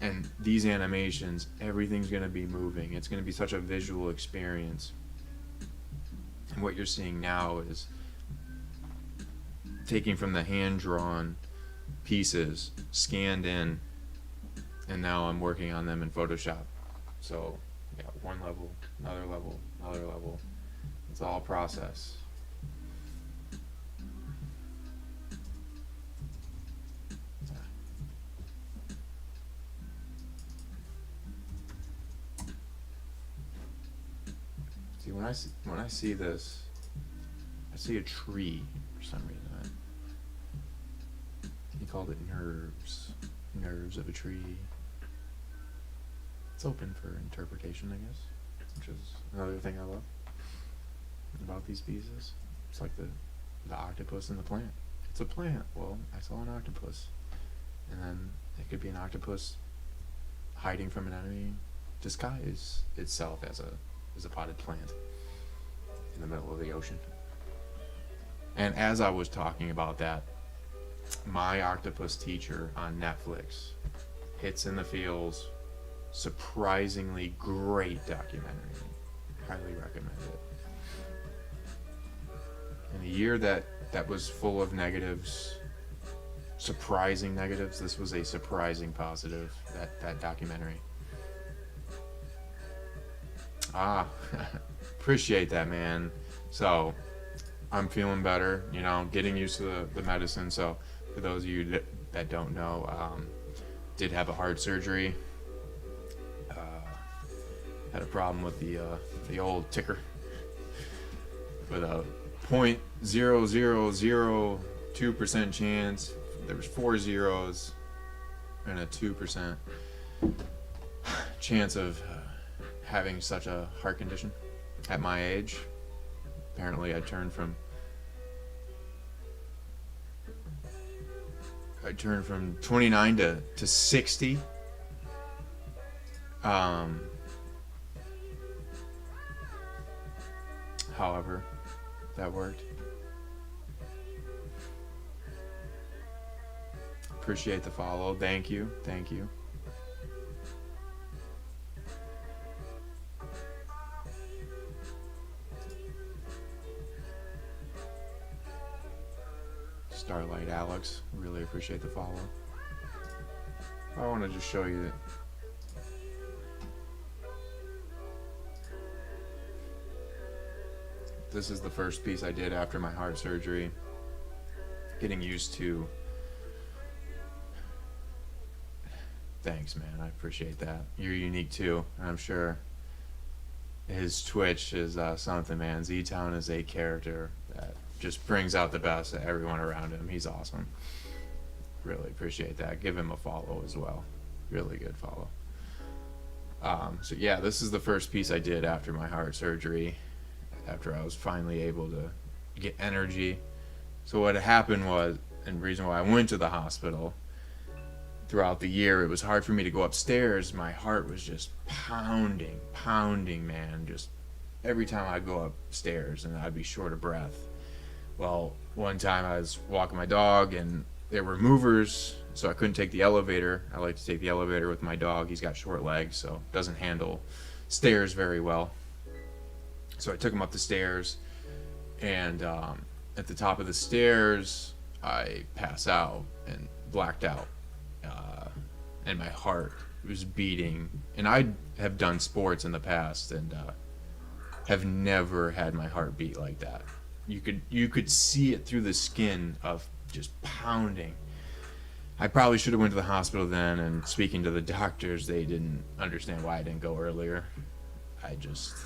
[SPEAKER 1] And these animations, everything's gonna be moving. It's gonna be such a visual experience. And what you're seeing now is taking from the hand-drawn pieces, scanned in, and now I'm working on them in Photoshop. So, yeah, one level, another level, another level. It's all process. See, when I see this, I see a tree for some reason. He called it nerves of a tree. It's open for interpretation, I guess, which is another thing I love about these pieces. It's like the octopus and the plant. It's a plant. Well, I saw an octopus, and then it could be an octopus hiding from an enemy, disguise itself as a potted plant in the middle of the ocean. And as I was talking about that, My Octopus Teacher on Netflix, Hits in the Fields, surprisingly great documentary. Highly recommend it. In a year that was full of negatives, surprising negatives, this was a surprising positive, that documentary. Appreciate that, man. So I'm feeling better, getting used to the medicine. So for those of you that don't know, did have a heart surgery. Had a problem with the old ticker with a 0.0002% chance. There was 4 zeros and a 2% chance of having such a heart condition at my age. Apparently I turned from 29 to 60. However, that worked. Appreciate the follow. Thank you. Starlight Alex, really appreciate the follow. I want to just show you that this is the first piece I did after my heart surgery. Getting used to. Thanks, man. I appreciate that. You're unique too, and I'm sure his Twitch is something, man. Z-Town is a character that just brings out the best of everyone around him. He's awesome. Really appreciate that. Give him a follow as well. Really good follow. So yeah, this is the first piece I did after my heart surgery, after I was finally able to get energy. So what happened was, and the reason why I went to the hospital throughout the year, it was hard for me to go upstairs. My heart was just pounding, man. Just every time I'd go upstairs and I'd be short of breath. Well, one time I was walking my dog and there were movers, so I couldn't take the elevator. I like to take the elevator with my dog. He's got short legs, so doesn't handle stairs very well. So I took him up the stairs, and at the top of the stairs, I pass out and blacked out. And my heart was beating. And I have done sports in the past and have never had my heart beat like that. You could see it through the skin of just pounding. I probably should have went to the hospital then, and speaking to the doctors, they didn't understand why I didn't go earlier. I just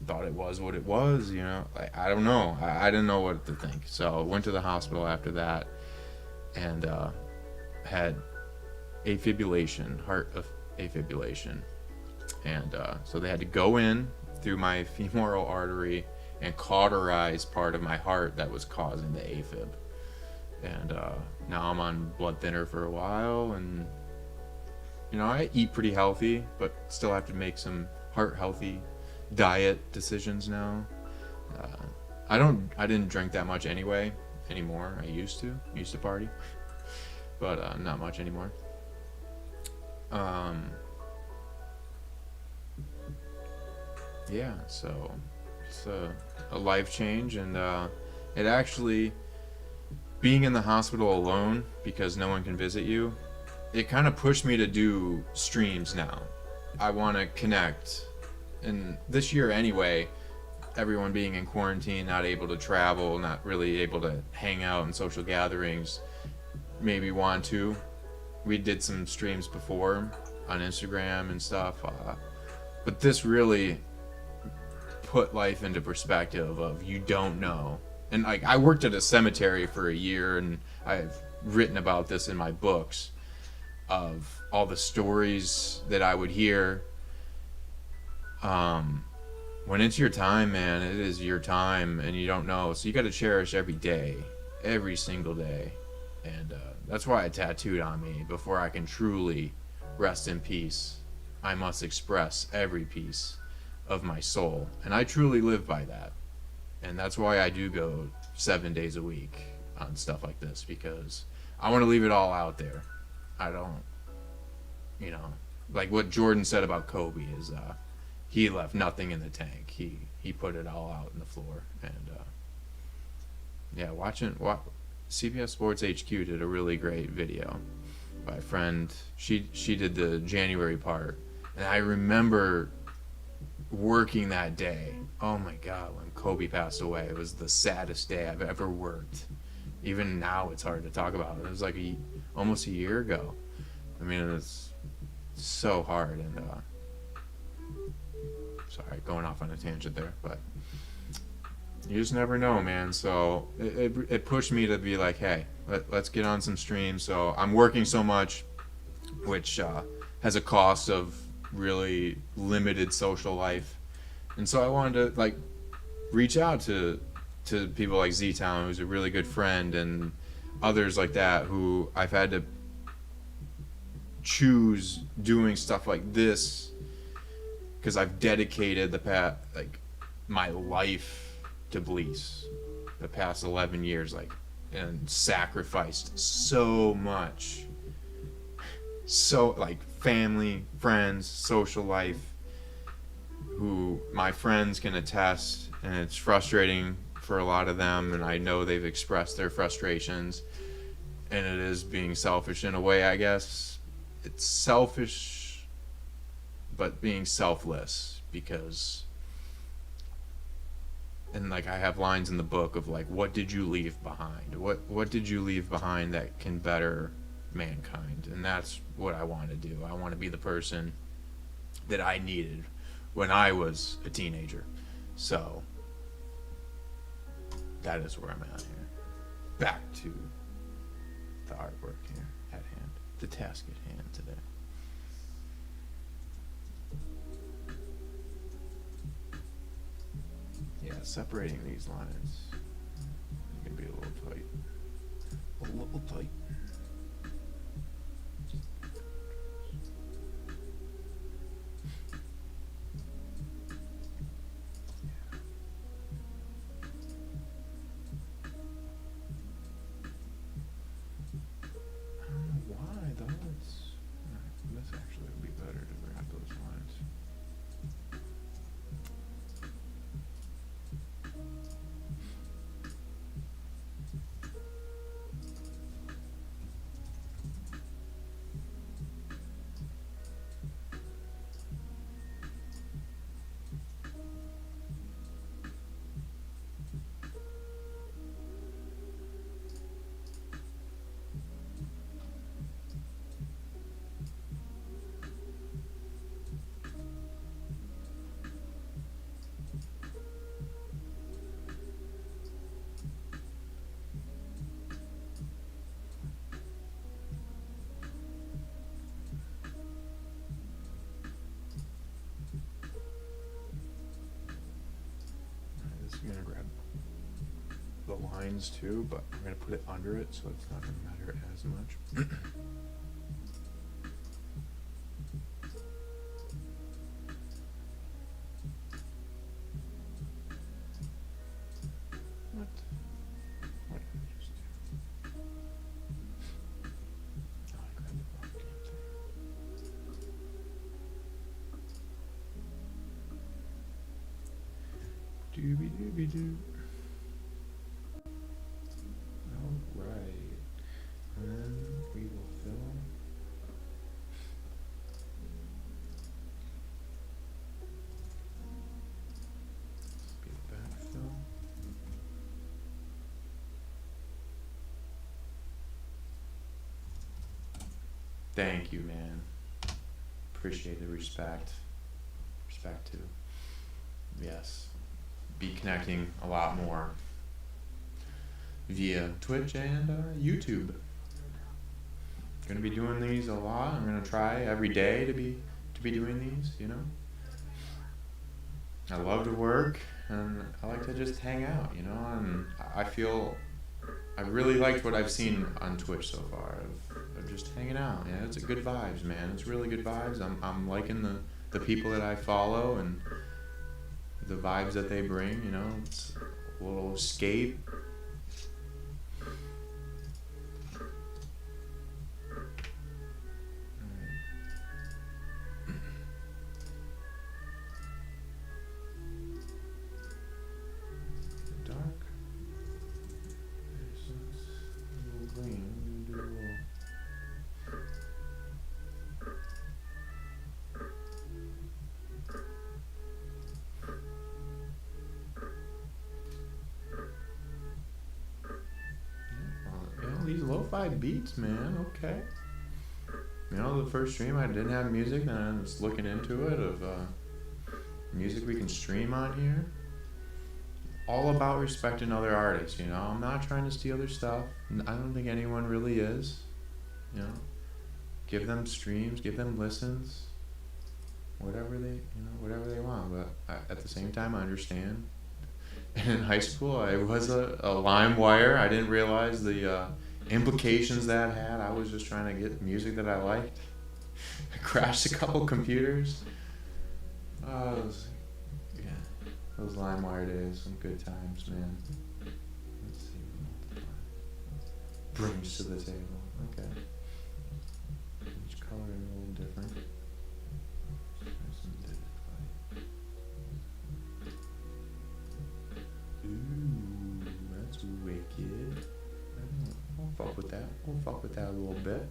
[SPEAKER 1] thought it was what it was, I don't know. I didn't know what to think. So I went to the hospital after that and had heart afibrillation. And so they had to go in through my femoral artery and cauterize part of my heart that was causing the AFib. And now I'm on blood thinner for a while, and I eat pretty healthy, but still have to make some heart healthy diet decisions now. I didn't drink that much anymore. I used to party, but not much anymore. Yeah, so it's a life change, and it actually, being in the hospital alone because no one can visit you, it kind of pushed me to do streams now. I want to connect, and this year anyway, everyone being in quarantine, not able to travel, not really able to hang out in social gatherings, maybe want to. We did some streams before on Instagram and stuff, but this really put life into perspective of you don't know. And like, I worked at a cemetery for a year, and I've written about this in my books of all the stories that I would hear. When it's your time, man, it is your time, and you don't know, so you got to cherish every day, every single day. And that's why I tattooed on me, before I can truly rest in peace, I must express every piece of my soul, and I truly live by that. And that's why I do go 7 days a week on stuff like this, because I want to leave it all out there. I don't, like what Jordan said about Kobe is, he left nothing in the tank. He put it all out on the floor. And yeah, CBS Sports HQ did a really great video by a friend. She did the January part, and I remember working that day. Oh my God, when Kobe passed away, it was the saddest day I've ever worked. Even now, it's hard to talk about. It was like almost a year ago. I mean, it was so hard. And sorry, going off on a tangent there, but you just never know, man. So it pushed me to be like, hey, let's get on some streams. So I'm working so much, which has a cost of really limited social life. And so I wanted to reach out to people like Z-Town, who's a really good friend, and others like that who I've had to choose doing stuff like this because I've dedicated my life to Bleace the past 11 years, and sacrificed so much. So family, friends, social life, who my friends can attest, and it's frustrating for a lot of them, and I know they've expressed their frustrations, and it is being selfish in a way, I guess. It's selfish, but being selfless, because, and I have lines in the book of what did you leave behind? What did you leave behind that can better mankind? And that's what I want to do. I want to be the person that I needed when I was a teenager. So that is where I'm at here. Back to the artwork here at hand, the task at hand today. Yeah, separating these lines can be a little tight. A little tight. lines too, but I'm gonna put it under it so it's not gonna matter as much. What? What did I just do? Oh, I grabbed the wrong damn thing. Doobie doobie doo. Alright. And then we will fill. Be the backfill. Thank you, man. Appreciate the respect. Respect too. Yes. Be connecting a lot more via Twitch and YouTube. Gonna be doing these a lot. I'm gonna try every day to be doing these, you know. I love to work and I like to just hang out, you know, and I feel I really liked what I've seen on Twitch so far of just hanging out. Yeah, it's a good vibes, man. It's really good vibes. I'm liking the people that I follow and the vibes that they bring, you know. It's a little escape. Dark. So it's a little green. I'm gonna do a little. These lo-fi beats, man. Okay. You know, the first stream I didn't have music, then I was looking into it of music we can stream on here. All about respecting other artists, you know. I'm not trying to steal their stuff. I don't think anyone really is. You know, give them streams, give them listens, whatever they want. But at the same time, I understand. And in high school, I was a LimeWire. I didn't realize the implications that had. I was just trying to get music that I liked. I crashed a couple computers. Those LimeWire days, some good times, man. Let's see what brings to the table. Okay. Each color is a little different. Ooh, that's wicked. We'll fuck with that. We'll fuck with that a little bit.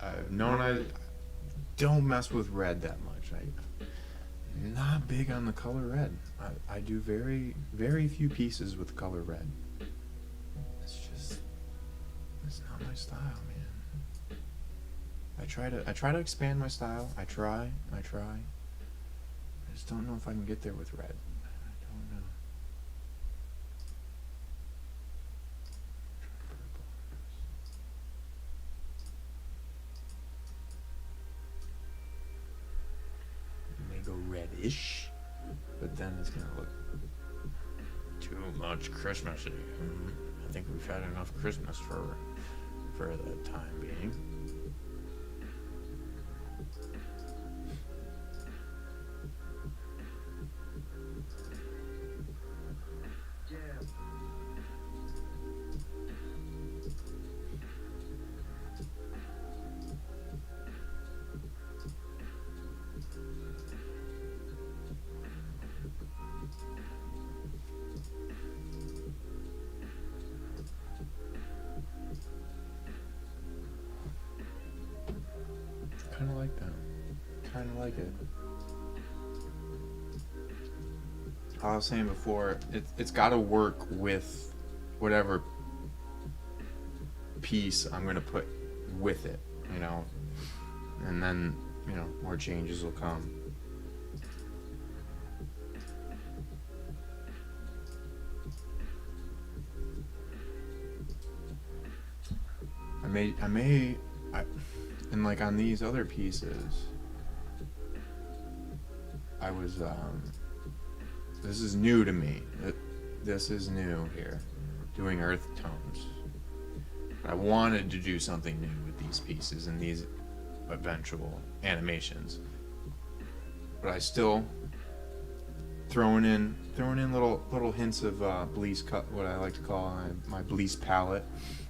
[SPEAKER 1] I've known I don't mess with red that much. I'm not big on the color red. I do very, very few pieces with color red. It's not my style, man. I try to expand my style. I try. I just don't know if I can get there with red. I don't know. Go reddish, but then it's gonna look too much Christmassy. I think we've had enough Christmas for the time being. kind of like that. Kind of like it. I was saying before, it's got to work with whatever piece I'm going to put with it, you know, and then, you know, more changes will come. And like on these other pieces, I was, this is new to me. This is new here, doing earth tones. I wanted to do something new with these pieces and these eventual animations, but I still throwing in little hints of Bleace cut, what I like to call my Bleace palette,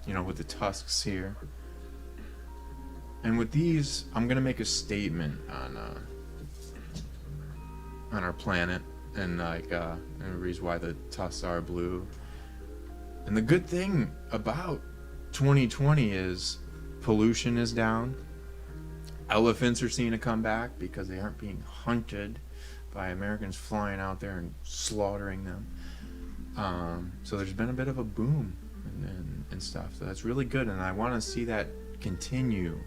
[SPEAKER 1] you know, with the tusks here. And with these, I'm gonna make a statement on our planet, and like and the reason why the tusks are blue. And the good thing about 2020 is pollution is down. Elephants are seeing to come back because they aren't being hunted by Americans flying out there and slaughtering them. So there's been a bit of a boom and stuff. So that's really good, and I want to see that continue.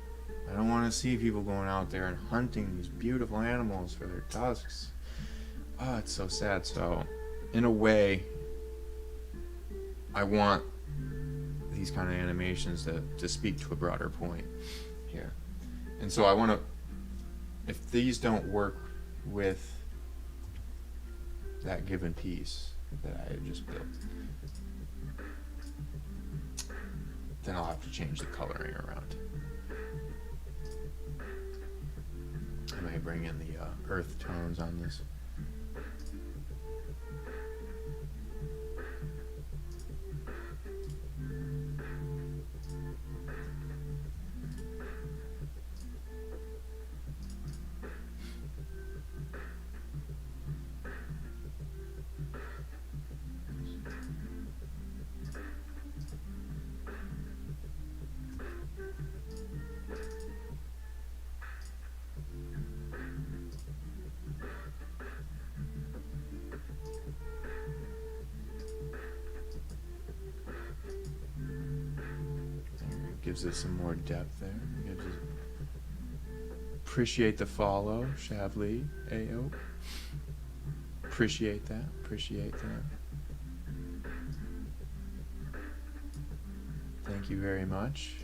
[SPEAKER 1] I don't want to see people going out there and hunting these beautiful animals for their tusks. Oh, it's so sad. So, in a way, I want these kind of animations to speak to a broader point here. And so I want to, if these don't work with that given piece that I had just built, then I'll have to change the coloring around. I may bring in the earth tones on this. Gives it some more depth there. Gives it, appreciate the follow, Shavli AO. Appreciate that. Appreciate that. Thank you very much.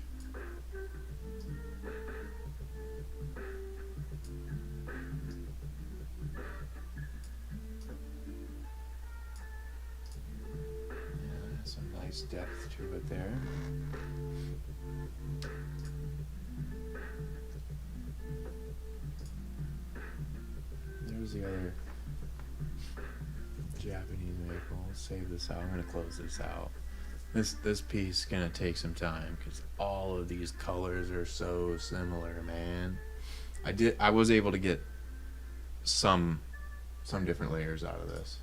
[SPEAKER 1] Yeah, some nice depth to it there. There's the other Japanese maple. Let's save this out. I'm gonna close this out. This piece is gonna take some time because all of these colors are so similar, man. I was able to get some different layers out of this,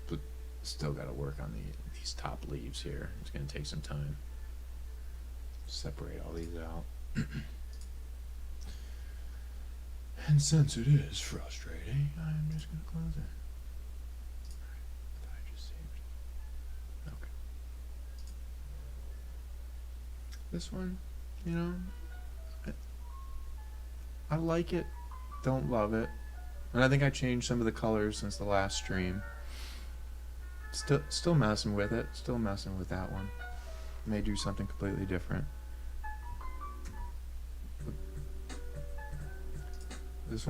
[SPEAKER 1] but still got to work on these top leaves here. It's gonna take some time. Separate all these out. And since it is frustrating, I'm just going to close it. I thought I just saved it. Okay. This one, you know, I like it, don't love it. And I think I changed some of the colors since the last stream. Still messing with it, still messing with that one. May do something completely different. This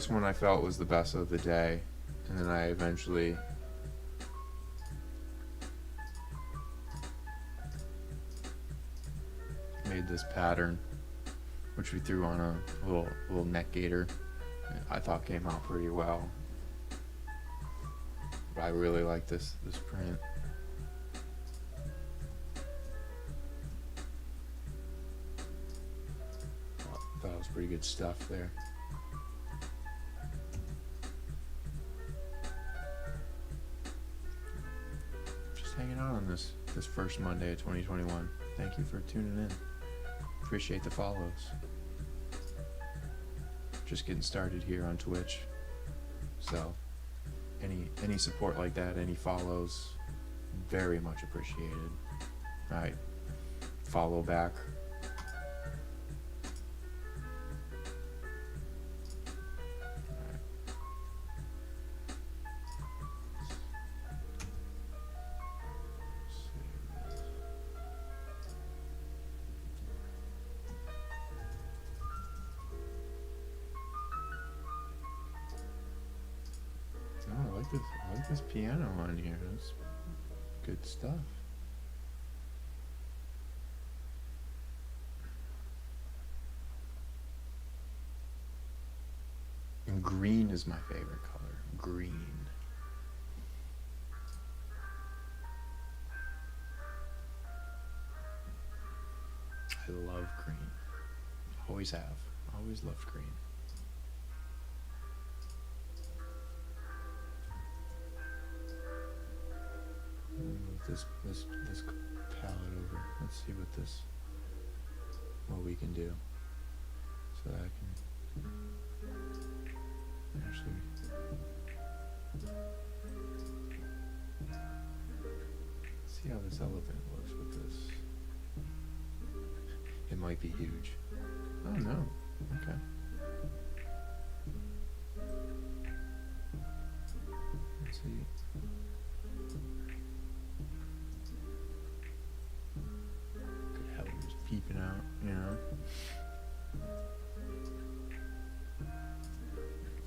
[SPEAKER 1] one I felt was the best of the day, and then I eventually made this pattern, which we threw on a little neck gaiter. I thought came out pretty well. But I really like this print. Thought it was pretty good stuff there. Hanging out on this first Monday of 2021. Thank you for tuning in. appreciate the follows. Just getting started here on Twitch. So any support like that, any follows, very much appreciated. Alright. Follow back. I like this piano on here. That's good stuff. And green is my favorite color. Green. I love green. Always have. Always loved green. Move this palette over. Let's see what we can do. So that I can actually see how this elephant looks with this. It might be huge. Oh no. Okay. Let's see. Could have it just peeping out, you know.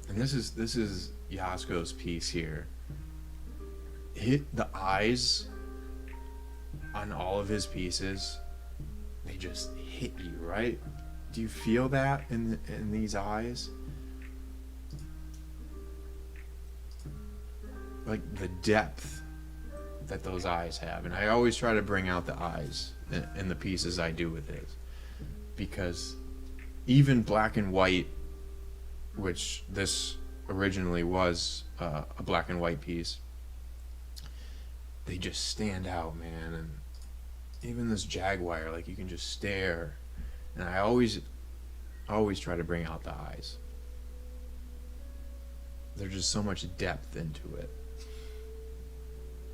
[SPEAKER 1] And this is Yasko's piece here. The eyes on all of his pieces, they just hit you, right? Do you feel that in these eyes? Like the depth that those eyes have. And I always try to bring out the eyes in the pieces I do with his. Because even black and white, which this originally was a black and white piece, they just stand out, man. And even this jaguar, like, you can just stare. And I always try to bring out the eyes. There's just so much depth into it.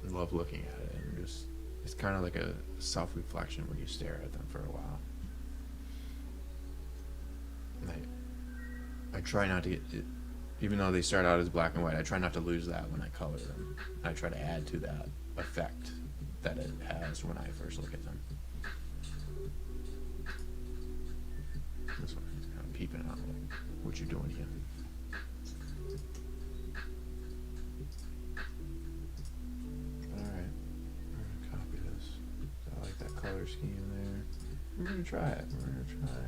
[SPEAKER 1] I love looking at it, and just, it's kind of like a self-reflection where you stare at them for a while. And I try not to get it, even though they start out as black and white, I try not to lose that when I color them. I try to add to that effect that it has when I first look at them. This one is kind of peeping out, like, what you doing here? Alright, I'm gonna copy this. I like that color scheme there. We're gonna try it. We're gonna try.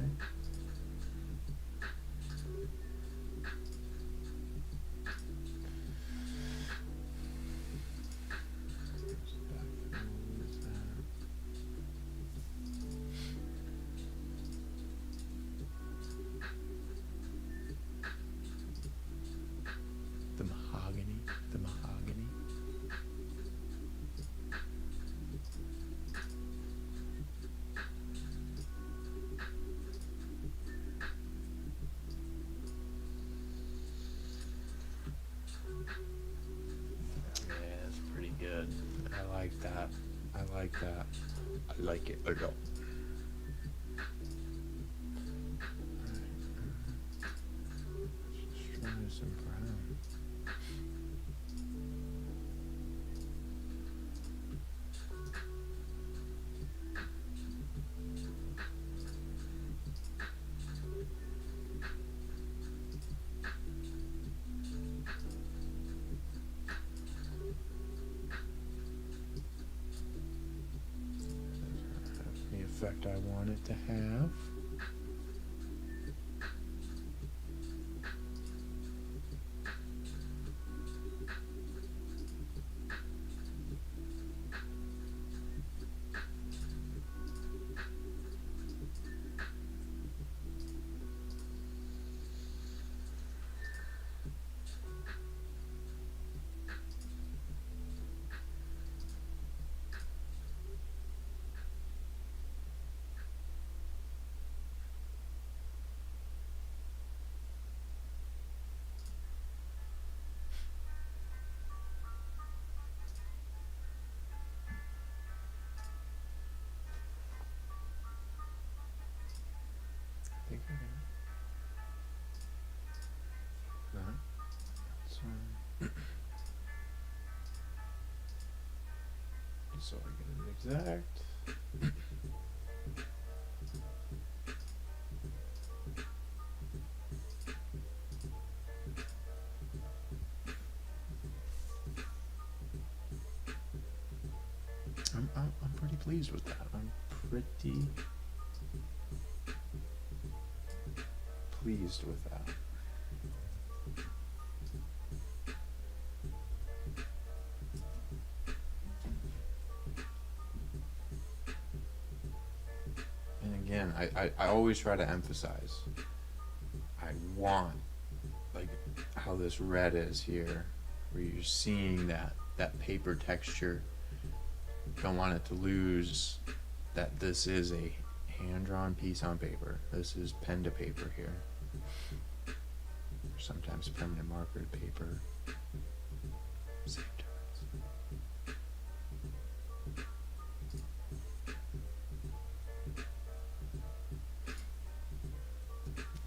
[SPEAKER 1] The mahogany. Yeah, that's pretty good. I like that. I like that. I like it a lot. Let's try some brown. The effect I want it to have. So I get it exact. I'm pretty pleased with that. I'm pretty pleased with that. And again, I always try to emphasize, I want, like, how this red is here, where you're seeing that paper texture. Don't want it to lose that this is a hand-drawn piece on paper. This is pen to paper here. Sometimes permanent marker to paper. Same difference.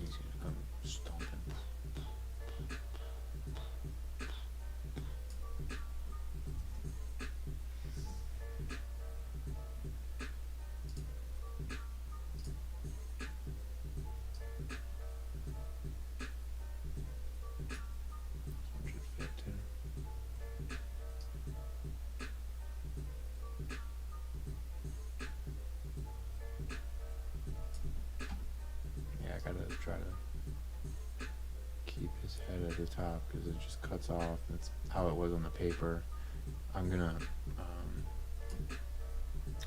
[SPEAKER 1] Easy to come stomping. I gotta try to keep his head at the top because it just cuts off. That's how it was on the paper. I'm gonna,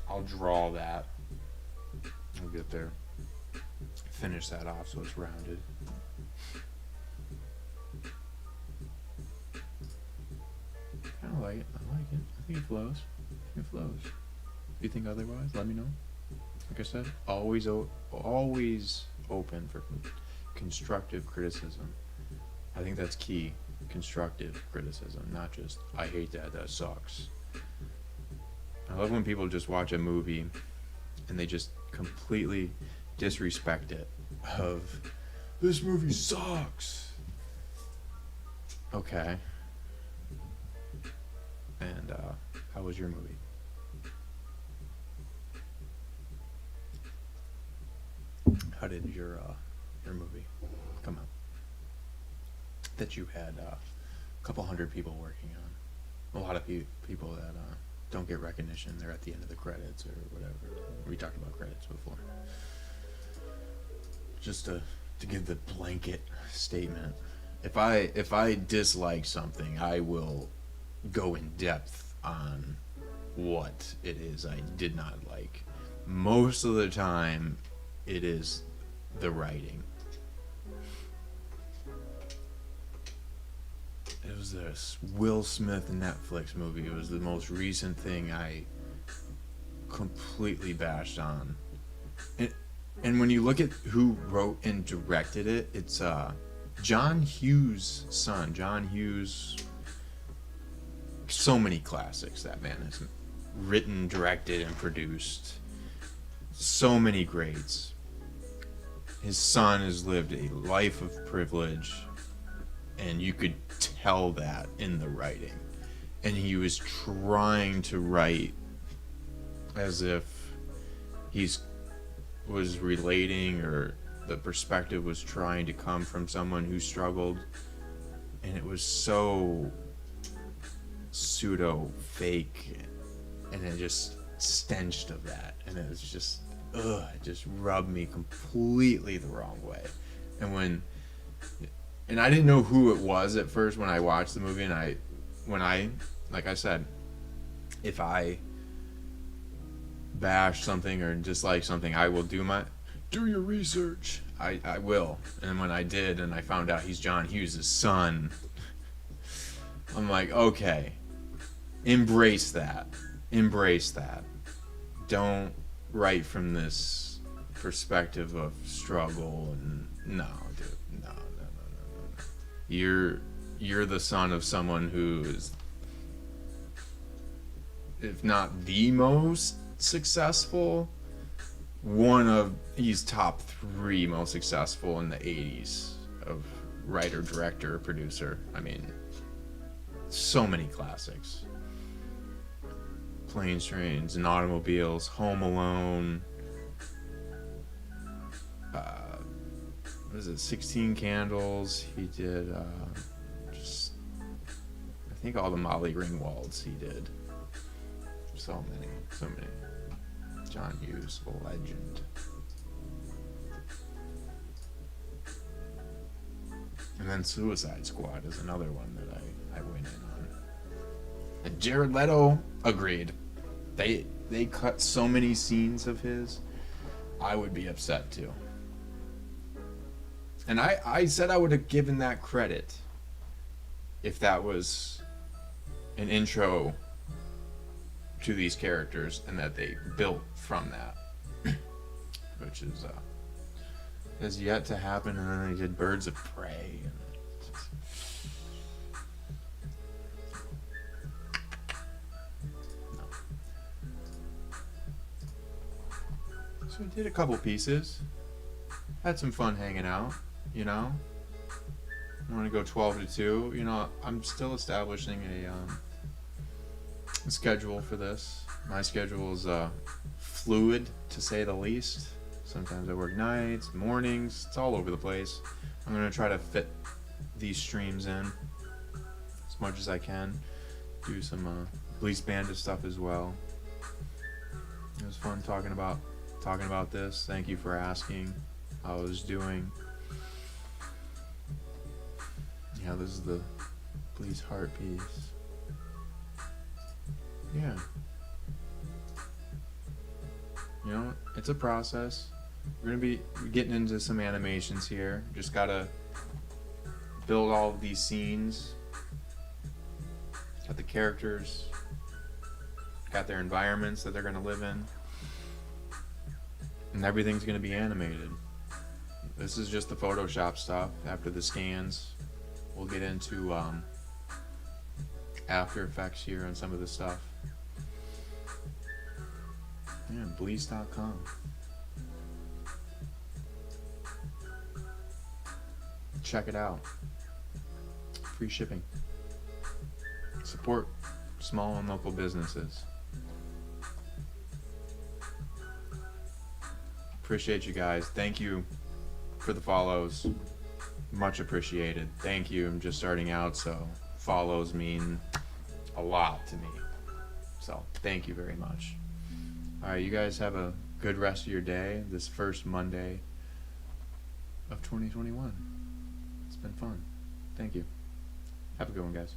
[SPEAKER 1] I'll draw that. I'll get there. Finish that off so it's rounded. Kind of like it. I like it. I think it flows. It flows. If you think otherwise, let me know. Like I said, always open for constructive criticism. I think that's key. Constructive criticism, not just I hate that sucks. I love when people just watch a movie and they just completely disrespect it. Of this movie sucks. Okay. And how was your movie? How did your movie come out? That you had a couple hundred people working on. A lot of people that don't get recognition. They're at the end of the credits or whatever. We talked about credits before. Just to give the blanket statement. If I dislike something, I will go in depth on what it is I did not like. Most of the time, it is the writing. It was this Will Smith Netflix movie. It was the most recent thing I completely bashed on. And when you look at who wrote and directed it, it's John Hughes' son. John Hughes. So many classics that man has written, directed, and produced. So many greats. His son has lived a life of privilege, and you could tell that in the writing. And he was trying to write as if was relating, or the perspective was trying to come from someone who struggled, and it was so pseudo fake, and it just stenched of that, and it was just it just rubbed me completely the wrong way. And I didn't know who it was at first when I watched the movie, and when I like I said, if I bash something or dislike something, I will do your research. I will. And when I did, and I found out he's John Hughes' son, I'm like, okay, embrace that. Don't write from this perspective of struggle and no, dude, no. You're the son of someone who is, if not the most successful he's top 3 most successful in the 80s of writer, director, producer. I mean, so many classics. Planes, Trains, and Automobiles, Home Alone, what is it, 16 Candles. He did just, I think all the Molly Ringwalds he did. So many. John Hughes, a legend. And then Suicide Squad is another one that I went in on. And Jared Leto agreed. They cut so many scenes of his, I would be upset too. And I said I would have given that credit if that was an intro to these characters and that they built from that. Which is has yet to happen. And then they did Birds of Prey. So we did a couple pieces. Had some fun hanging out, you know. I want to go 12 to 2. You know, I'm still establishing a schedule for this. My schedule is fluid, to say the least. Sometimes I work nights, mornings. It's all over the place. I'm going to try to fit these streams in as much as I can. Do some Bleaceful Monday stuff as well. It was fun talking about this. Thank you for asking how I was doing. Yeah, this is the Bleach Heart piece. Yeah. You know, it's a process. We're gonna be getting into some animations here. Just gotta build all of these scenes. Got the characters. Got their environments that they're gonna live in. And everything's gonna be animated. This is just the Photoshop stuff. After the scans, we'll get into After Effects here on some of the stuff. Yeah, Bleace.com. Check it out. Free shipping. Support small and local businesses. Appreciate you guys. Thank you for the follows. Much appreciated. Thank you. I'm just starting out, so follows mean a lot to me. So thank you very much. All right, you guys have a good rest of your day. This first Monday of 2021. It's been fun. Thank you. Have a good one, guys.